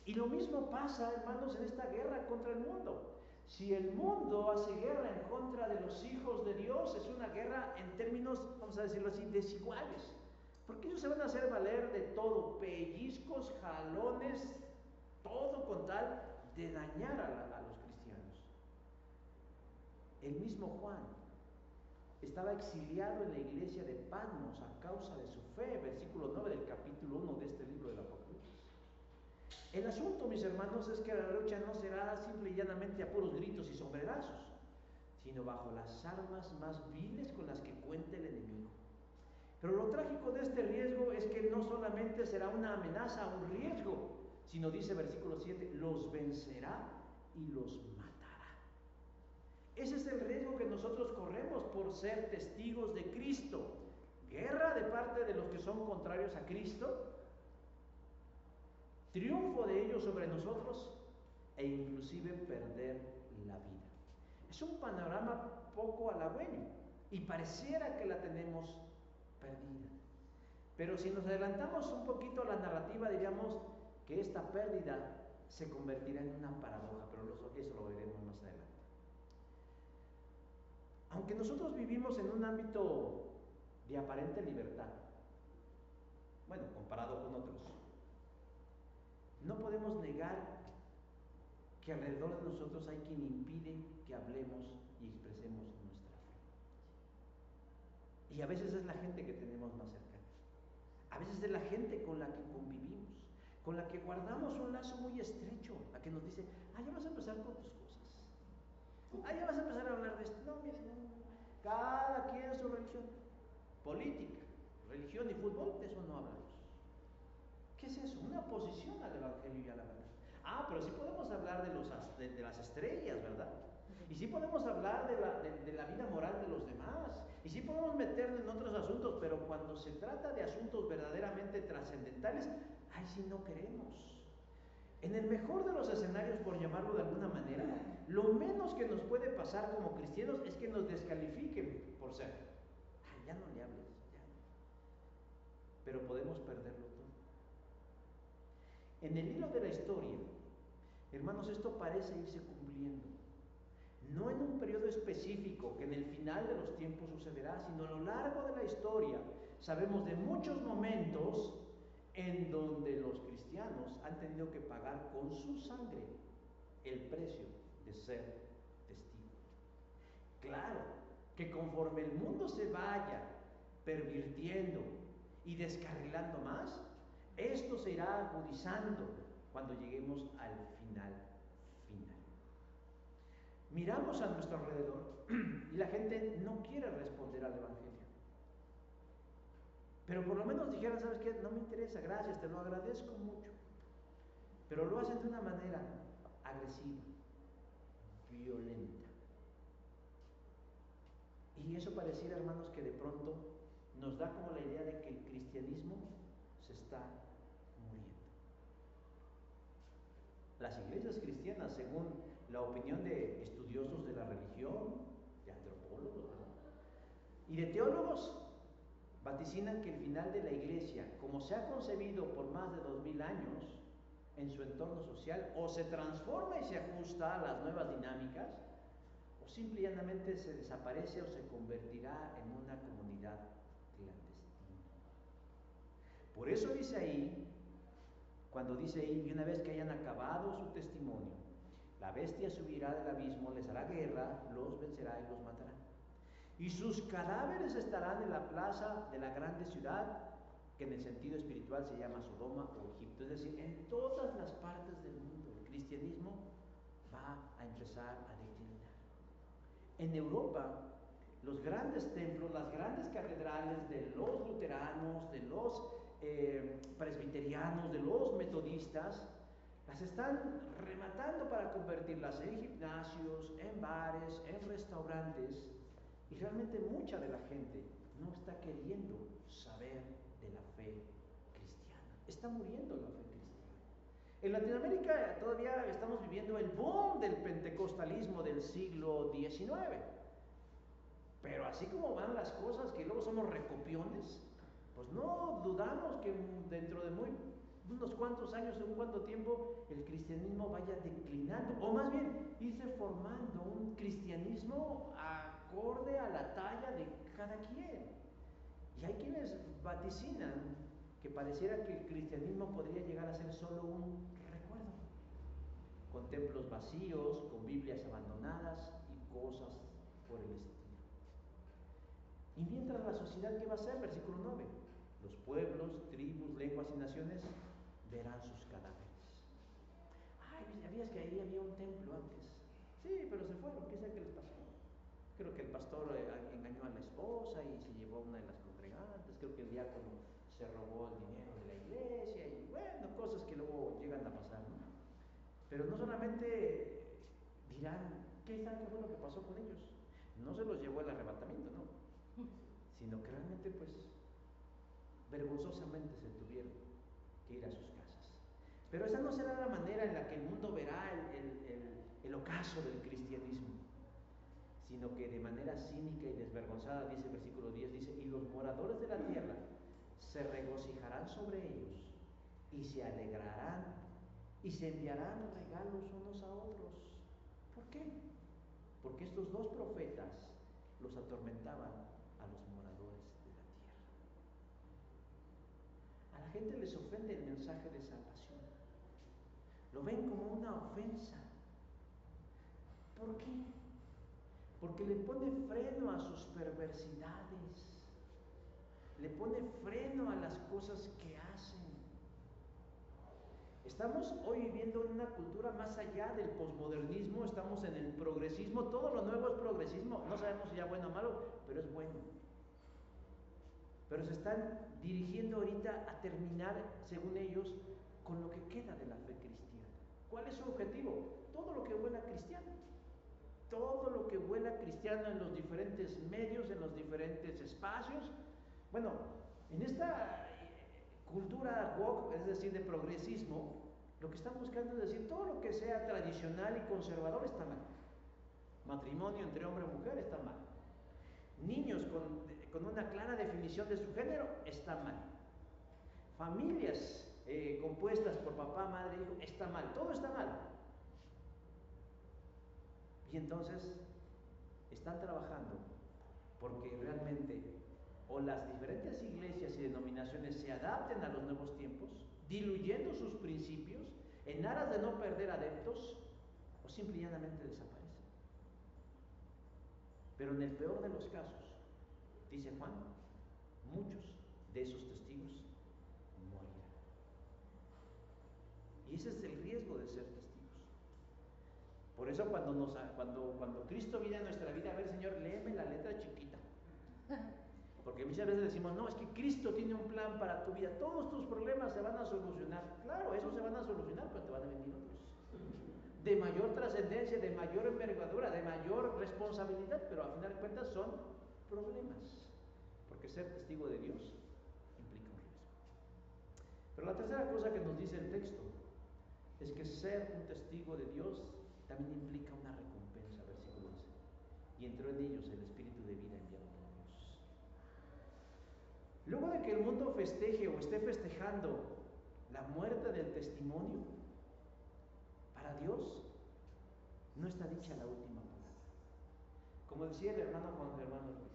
Y lo mismo pasa, hermanos, en esta guerra contra el mundo. Si el mundo hace guerra en contra de los hijos de Dios, es una guerra en términos, vamos a decirlo así, desiguales. Porque ellos se van a hacer valer de todo, pellizcos, jalones, todo con tal de dañar a los cristianos. El mismo Juan estaba exiliado en la iglesia de Patmos a causa de su fe, versículo 9 del capítulo 1 de este libro del Apocalipsis. El asunto, mis hermanos, es que la lucha no será simple y llanamente a puros gritos y sombrerazos, sino bajo las armas más viles con las que cuenta el enemigo. Pero lo trágico de este riesgo es que no solamente será una amenaza, un riesgo, sino, dice versículo 7, los vencerá y los matará. Ese es el riesgo que nosotros corremos por ser testigos de Cristo. Guerra de parte de los que son contrarios a Cristo, triunfo de ellos sobre nosotros e inclusive perder la vida. Es un panorama poco halagüeño y pareciera que la tenemos perdida. Pero si nos adelantamos un poquito a la narrativa, diríamos que esta pérdida se convertirá en una paradoja, pero eso lo veremos más adelante. Aunque nosotros vivimos en un ámbito de aparente libertad, bueno, comparado con otros, no podemos negar que alrededor de nosotros hay quien impide que hablemos y expresemos nuestra fe. Y a veces es la gente que tenemos más cercana. A veces es la gente con la que convivimos, con la que guardamos un lazo muy estrecho, la que nos dice, ya vas a empezar con tus cosas. Ya vas a empezar a hablar de esto. No, mira, no. Cada quien su religión. Política, religión y fútbol, de eso no hablamos. ¿Qué es eso? Una oposición al Evangelio y a la verdad. Pero sí podemos hablar de las estrellas, ¿verdad? Y sí podemos hablar de la vida moral de los demás. Y sí podemos meternos en otros asuntos, pero cuando se trata de asuntos verdaderamente trascendentales, sí no queremos. En el mejor de los escenarios, por llamarlo de alguna manera, lo menos que nos puede pasar como cristianos es que nos descalifiquen por ser. Ya no le hables, ya. Pero podemos perderlo todo. En el hilo de la historia, hermanos, esto parece irse cumpliendo. No en un periodo específico que en el final de los tiempos sucederá, sino a lo largo de la historia. Sabemos de muchos momentos en donde los cristianos han tenido que pagar con su sangre el precio de ser testigos. Claro que conforme el mundo se vaya pervirtiendo y descarrilando más, esto se irá agudizando cuando lleguemos al final. Miramos a nuestro alrededor y la gente no quiere responder al Evangelio. Pero por lo menos dijeran, ¿sabes qué? No me interesa, gracias, te lo agradezco mucho. Pero lo hacen de una manera agresiva, violenta. Y eso pareciera, hermanos, que de pronto nos da como la idea de que el cristianismo se está muriendo. Las iglesias cristianas, según la opinión de estudiosos de la religión, de antropólogos, ¿verdad?, y de teólogos, vaticinan que el final de la iglesia, como se ha concebido por más de 2000 años en su entorno social, o se transforma y se ajusta a las nuevas dinámicas, o simple y llanamente se desaparece o se convertirá en una comunidad clandestina. Por eso dice ahí, cuando dice ahí, y una vez que hayan acabado su testimonio, la bestia subirá del abismo, les hará guerra, los vencerá y los matará. Y sus cadáveres estarán en la plaza de la grande ciudad, que en el sentido espiritual se llama Sodoma o Egipto. Es decir, en todas las partes del mundo el cristianismo va a empezar a declinar. En Europa, los grandes templos, las grandes catedrales de los luteranos, de los presbiterianos, de los metodistas, las están rematando para convertirlas en gimnasios, en bares, en restaurantes. Y realmente mucha de la gente no está queriendo saber de la fe cristiana. Está muriendo la fe cristiana. En Latinoamérica todavía estamos viviendo el boom del pentecostalismo del siglo XIX. Pero así como van las cosas, que luego somos recopiones, pues no dudamos que dentro de muy unos cuantos años, en un cuanto tiempo, el cristianismo vaya declinando, o más bien irse formando un cristianismo acorde a la talla de cada quien. Y hay quienes vaticinan que pareciera que el cristianismo podría llegar a ser solo un recuerdo, con templos vacíos, con Biblias abandonadas y cosas por el estilo. Y mientras la sociedad, ¿qué va a hacer? Versículo 9. Los pueblos, tribus, lenguas y naciones verán sus cadáveres. Ay, ¿sabías que ahí había un templo antes? Sí, pero se fueron, ¿qué sé qué les pasó? Creo que el pastor engañó a la esposa y se llevó a una de las congregantes, creo que el diácono se robó el dinero de la iglesia y bueno, cosas que luego llegan a pasar, ¿no? Pero no solamente dirán, ¿qué saben qué fue lo que pasó con ellos? No se los llevó el arrebatamiento, no, sino que realmente pues vergonzosamente se tuvieron que ir a sus casas. Pero esa no será la manera en la que el mundo verá el ocaso del cristianismo, sino que de manera cínica y desvergonzada, dice el versículo 10, dice, y los moradores de la tierra se regocijarán sobre ellos y se alegrarán y se enviarán regalos unos a otros. ¿Por qué? Porque estos dos profetas los atormentaban a los moradores de la tierra. A la gente les ofende el mensaje de salvación. Lo ven como una ofensa. ¿Por qué? Porque le pone freno a sus perversidades, le pone freno a las cosas que hacen. Estamos hoy viviendo en una cultura más allá del posmodernismo, estamos en el progresismo, todo lo nuevo es progresismo, no sabemos si ya bueno o malo, pero es bueno. Pero se están dirigiendo ahorita a terminar, según ellos, con lo que queda de la fe cristiana. ¿Cuál es su objetivo? Todo lo que huela cristiano. Todo lo que huela cristiano en los diferentes medios, en los diferentes espacios. Bueno, en esta cultura woke, es decir, de progresismo, lo que están buscando es decir, todo lo que sea tradicional y conservador está mal. Matrimonio entre hombre y mujer está mal. Niños con una clara definición de su género está mal. Familias compuestas por papá, madre, hijo, está mal. Todo está mal. Y entonces están trabajando porque realmente o las diferentes iglesias y denominaciones se adapten a los nuevos tiempos, diluyendo sus principios en aras de no perder adeptos, o simple y llanamente desaparecen. Pero en el peor de los casos, dice Juan, muchos de esos testigos morirán. Y ese es el riesgo de ser testigos. Por eso cuando Cristo viene a nuestra vida, a ver, Señor, léeme la letra chiquita. Porque muchas veces decimos, no, es que Cristo tiene un plan para tu vida, todos tus problemas se van a solucionar. Claro, esos se van a solucionar, pero te van a venir otros. De mayor trascendencia, de mayor envergadura, de mayor responsabilidad, pero a final de cuentas son problemas. Porque ser testigo de Dios implica un riesgo. Pero la tercera cosa que nos dice el texto es que ser un testigo de Dios también implica una recompensa, versículo 11. Y entró en ellos el Espíritu de vida enviado por Dios. Luego de que el mundo festeje o esté festejando la muerte del testimonio, para Dios no está dicha la última palabra. Como decía el hermano Juan Germán Ruiz,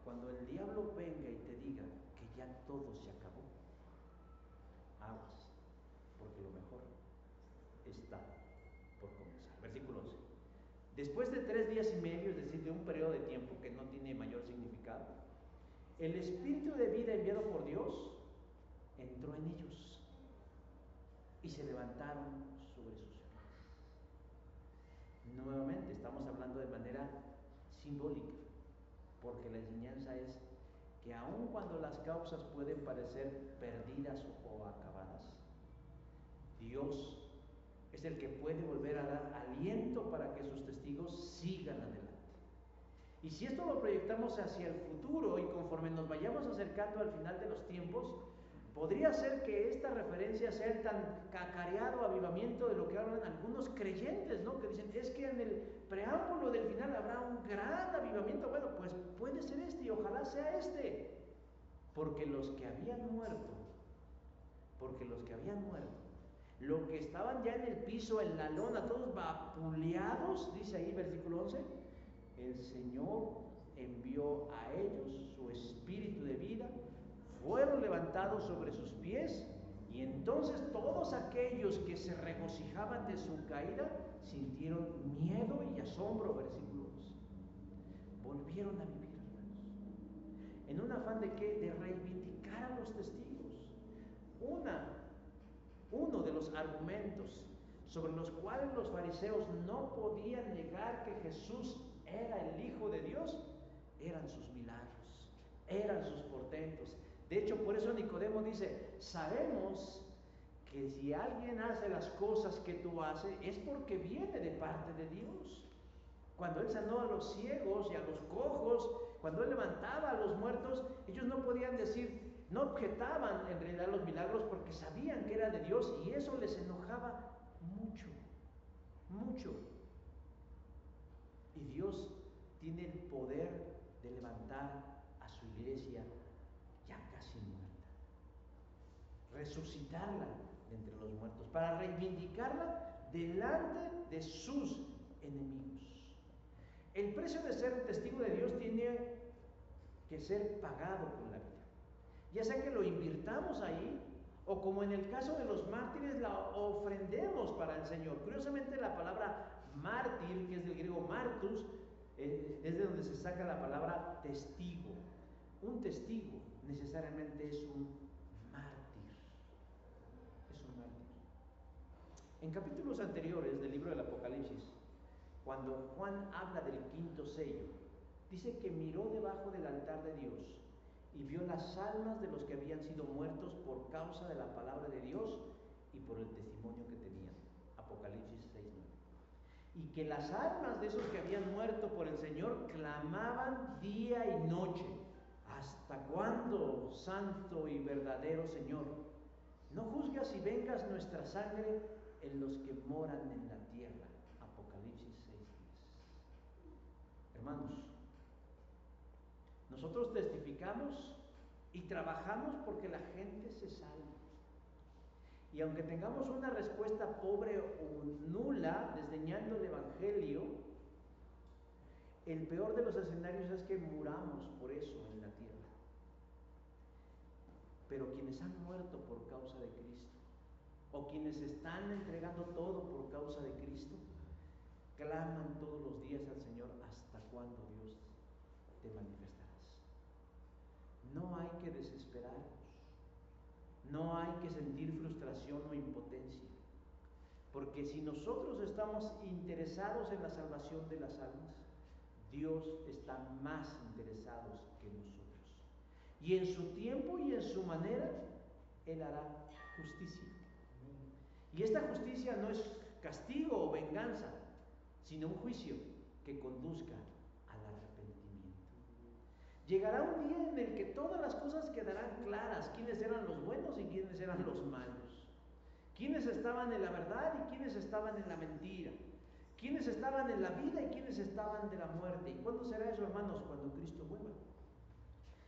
cuando el diablo venga y te diga que ya todo se acabó, aguas, porque lo mejor está por comenzar. Versículo 11. Después de 3 días y medio, es decir, de un periodo de tiempo que no tiene mayor significado, el Espíritu de vida enviado por Dios entró en ellos y se levantaron sobre sus pies. Nuevamente estamos hablando de manera simbólica, porque la enseñanza es que aun cuando las causas pueden parecer perdidas o acabadas, Dios es el que puede volver a dar aliento para que sus testigos sigan adelante. Y si esto lo proyectamos hacia el futuro y conforme nos vayamos acercando al final de los tiempos, podría ser que esta referencia sea el tan cacareado avivamiento de lo que hablan algunos creyentes, ¿no? Que dicen, es que en el preámbulo del final habrá un gran avivamiento. Bueno, pues puede ser este y ojalá sea este, porque los que habían muerto porque los que habían muerto, los que estaban ya en el piso, en la lona, todos vapuleados, dice ahí versículo 11, el Señor envió a ellos su espíritu de vida, fueron levantados sobre sus pies, y entonces todos aquellos que se regocijaban de su caída sintieron miedo y asombro, versículo 11. Volvieron a vivir, hermanos, en un afán de ¿qué? De reivindicar a los testigos. Uno de los argumentos sobre los cuales los fariseos no podían negar que Jesús era el Hijo de Dios eran sus milagros, eran sus portentos. De hecho, por eso Nicodemo dice, sabemos que si alguien hace las cosas que tú haces es porque viene de parte de Dios. Cuando Él sanó a los ciegos y a los cojos, cuando Él levantaba a los muertos, ellos no podían decir, no objetaban en realidad los milagros porque sabían que era de Dios, y eso les enojaba mucho, mucho. Y Dios tiene el poder de levantar a su iglesia ya casi muerta, resucitarla de entre los muertos, para reivindicarla delante de sus enemigos. El precio de ser testigo de Dios tiene que ser pagado con la vida, ya sea que lo invirtamos ahí, o como en el caso de los mártires, la ofrendemos para el Señor. Curiosamente, la palabra mártir, que es del griego martus, es de donde se saca la palabra testigo. Un testigo necesariamente es un mártir. Es un mártir. En capítulos anteriores del libro del Apocalipsis, cuando Juan habla del quinto sello, dice que miró debajo del altar de Dios y vio las almas de los que habían sido muertos por causa de la palabra de Dios y por el testimonio que tenían. Apocalipsis 6:9. Y que las almas de esos que habían muerto por el Señor clamaban día y noche: ¿hasta cuándo, santo y verdadero Señor, no juzgas y vengas nuestra sangre en los que moran en la tierra? Apocalipsis 6:10. Hermanos, nosotros testificamos y trabajamos porque la gente se salve. Y aunque tengamos una respuesta pobre o nula desdeñando el Evangelio, el peor de los escenarios es que muramos por eso en la tierra. Pero quienes han muerto por causa de Cristo, o quienes están entregando todo por causa de Cristo, claman todos los días al Señor: ¿hasta cuándo, Dios, te manifestarás? No hay que desesperarnos, no hay que sentir frustración o impotencia, porque si nosotros estamos interesados en la salvación de las almas, Dios está más interesado que nosotros. Y en su tiempo y en su manera, Él hará justicia. Y esta justicia no es castigo o venganza, sino un juicio que conduzca al arrepentimiento. Llegará un día en el que todas las cosas quedarán claras: quiénes eran los buenos y quiénes eran los malos, quiénes estaban en la verdad y quiénes estaban en la mentira, quiénes estaban en la vida y quiénes estaban de la muerte. ¿Y cuándo será eso, hermanos? Cuando Cristo vuelva.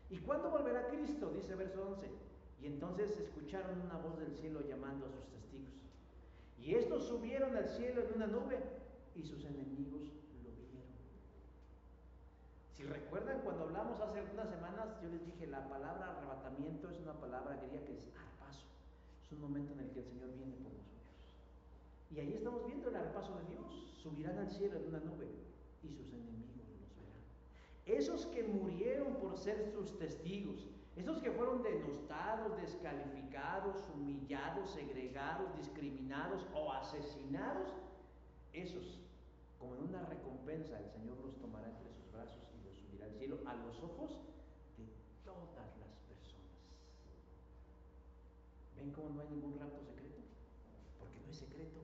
¿Y cuándo volverá Cristo? Dice verso 11. Y entonces escucharon una voz del cielo llamando a sus testigos. Y estos subieron al cielo en una nube, y sus enemigos lo vieron. Si recuerdan, cuando hablamos hace algunas semanas, yo les dije, la palabra arrebatamiento es una palabra griega que es arpazo. Es un momento en el que el Señor viene por nosotros. Y ahí estamos viendo el arpazo de Dios. Subirán al cielo en una nube, y sus enemigos los verán. Esos que murieron por ser sus testigos, esos que fueron denostados, descalificados, humillados, segregados, discriminados o asesinados, esos, como en una recompensa, el Señor los tomará entre sus brazos y los subirá al cielo a los ojos de todas las personas. ¿Ven cómo no hay ningún rapto secreto? Porque no es secreto,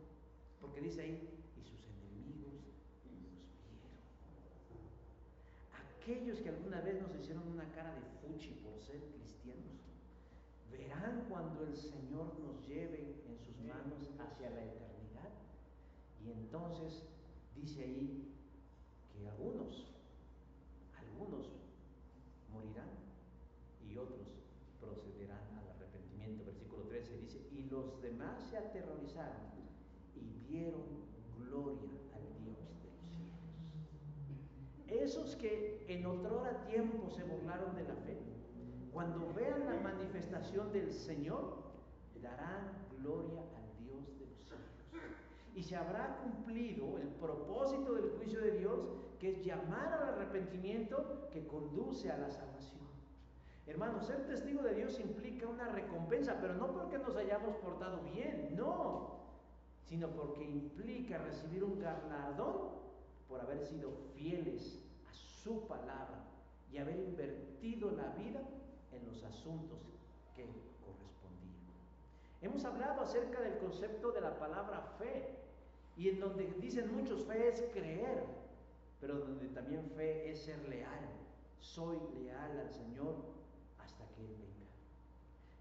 porque dice ahí: y sus enemigos los vieron. Aquellos que alguna vez nos hicieron una cara de fuchi por ser cristianos, verán cuando el Señor nos lleve en sus manos hacia la eternidad. Y entonces dice ahí que algunos morirán y otros procederán al arrepentimiento. Versículo 13 dice: los demás se aterrorizaron y dieron gloria al Dios de los cielos. Esos que en otrora tiempo se burlaron de la fe, cuando vean la manifestación del Señor, darán gloria al Dios de los cielos. Y se habrá cumplido el propósito del juicio de Dios, que es llamar al arrepentimiento que conduce a la salvación. Hermanos, ser testigo de Dios implica una recompensa, pero no porque nos hayamos portado bien, no, sino porque implica recibir un galardón por haber sido fieles a su palabra y haber invertido la vida en los asuntos que correspondían. Hemos hablado acerca del concepto de la palabra fe, y en donde dicen muchos, fe es creer, pero donde también fe es ser leal. Soy leal al Señor hasta que Él venga.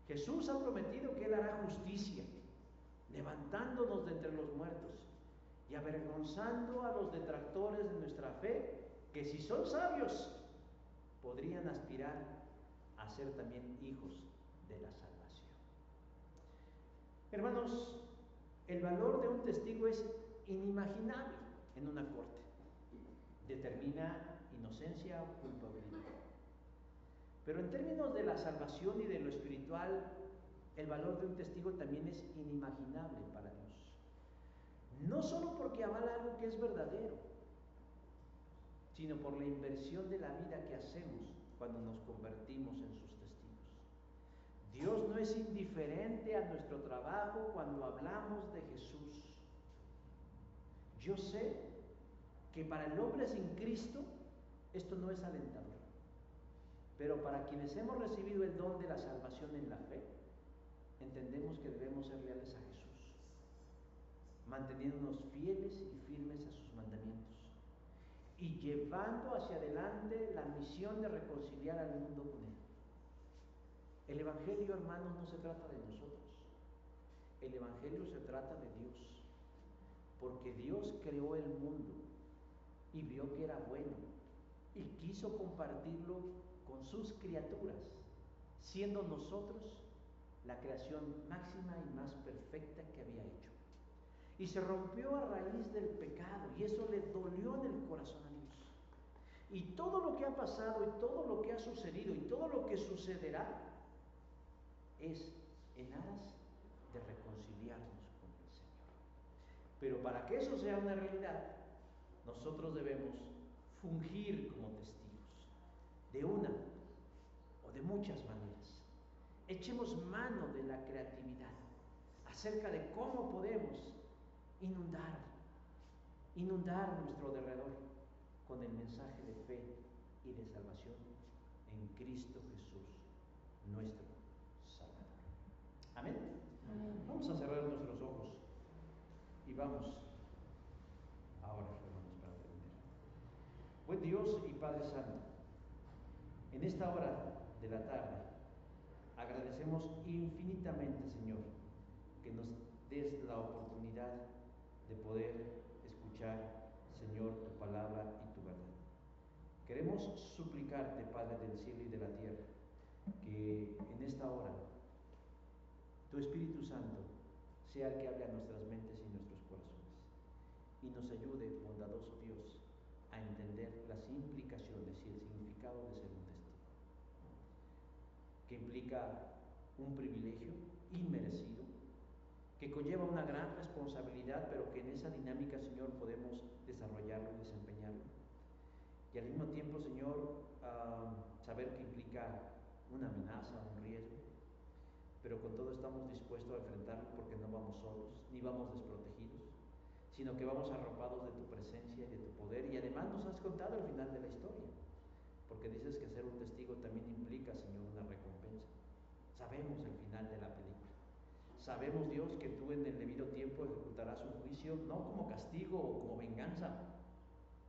Jesús ha prometido que Él hará justicia, levantándonos de entre los muertos y avergonzando a los detractores de nuestra fe, que si son sabios, podrían aspirar a ser también hijos de la salvación. Hermanos, el valor de un testigo es inimaginable en una corte. Determina inocencia o culpabilidad. Pero en términos de la salvación y de lo espiritual, el valor de un testigo también es inimaginable para Dios. No solo porque avala algo que es verdadero, sino por la inversión de la vida que hacemos cuando nos convertimos en sus testigos. Dios no es indiferente a nuestro trabajo cuando hablamos de Jesús. Yo sé que para el hombre sin Cristo esto no es alentador, pero para quienes hemos recibido el don de la salvación en la fe, entendemos que debemos ser leales a Jesús, manteniéndonos fieles y firmes a sus mandamientos y llevando hacia adelante la misión de reconciliar al mundo con Él. El Evangelio, hermanos, no se trata de nosotros. El Evangelio se trata de Dios, porque Dios creó el mundo y vio que era bueno y quiso compartirlo con sus criaturas, siendo nosotros la creación máxima y más perfecta que había hecho. Y se rompió a raíz del pecado, y eso le dolió en el corazón a Dios. Y todo lo que ha pasado y todo lo que ha sucedido y todo lo que sucederá es en aras de reconciliarnos con el Señor. Pero para que eso sea una realidad, nosotros debemos fungir como testigos, de una o de muchas maneras. Echemos mano de la creatividad acerca de cómo podemos inundar nuestro derredor con el mensaje de fe y de salvación en Cristo Jesús, nuestro Salvador. Amén. Vamos a cerrar nuestros ojos y vamos ahora, hermanos, para terminar. Buen Dios y Padre Santo, en esta hora de la tarde agradecemos infinitamente, Señor, que nos des la oportunidad de poder escuchar, Señor, tu palabra y tu verdad. Queremos suplicarte, Padre del cielo y de la tierra, que en esta hora tu Espíritu Santo sea el que hable a nuestras mentes y nuestros corazones y nos ayude, bondadoso Dios, a entender las implicaciones y el significado de ser un testigo, que implica un privilegio inmerecido, que conlleva una gran responsabilidad, pero que en esa dinámica, Señor, podemos desarrollarlo y desempeñarlo. Y al mismo tiempo, Señor, saber que implica una amenaza, un riesgo, pero con todo estamos dispuestos a enfrentarlo, porque no vamos solos, ni vamos desprotegidos, sino que vamos arropados de tu presencia y de tu poder. Y además nos has contado el final de la historia, porque dices que ser un testigo también implica, Señor, una recompensa. Sabemos el final de la película. Sabemos, Dios, que tú en el debido tiempo ejecutarás un juicio, no como castigo o como venganza,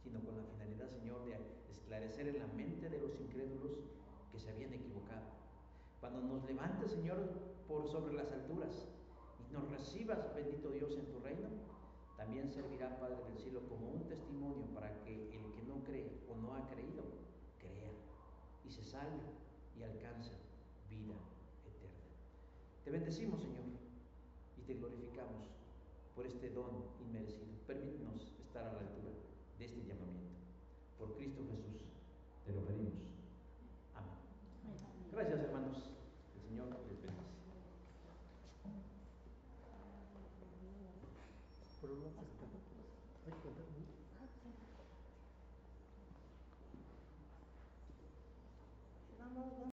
sino con la finalidad, Señor, de esclarecer en la mente de los incrédulos que se habían equivocado. Cuando nos levantes, Señor, por sobre las alturas y nos recibas, bendito Dios, en tu reino, también servirá, Padre del cielo, como un testimonio para que el que no cree o no ha creído, crea y se salve y alcance vida eterna. Te bendecimos, Señor, te glorificamos por este don inmerecido. Permítenos estar a la altura de este llamamiento. Por Cristo Jesús te lo pedimos. Amén. Gracias, hermanos. El Señor les bendice. Vamos.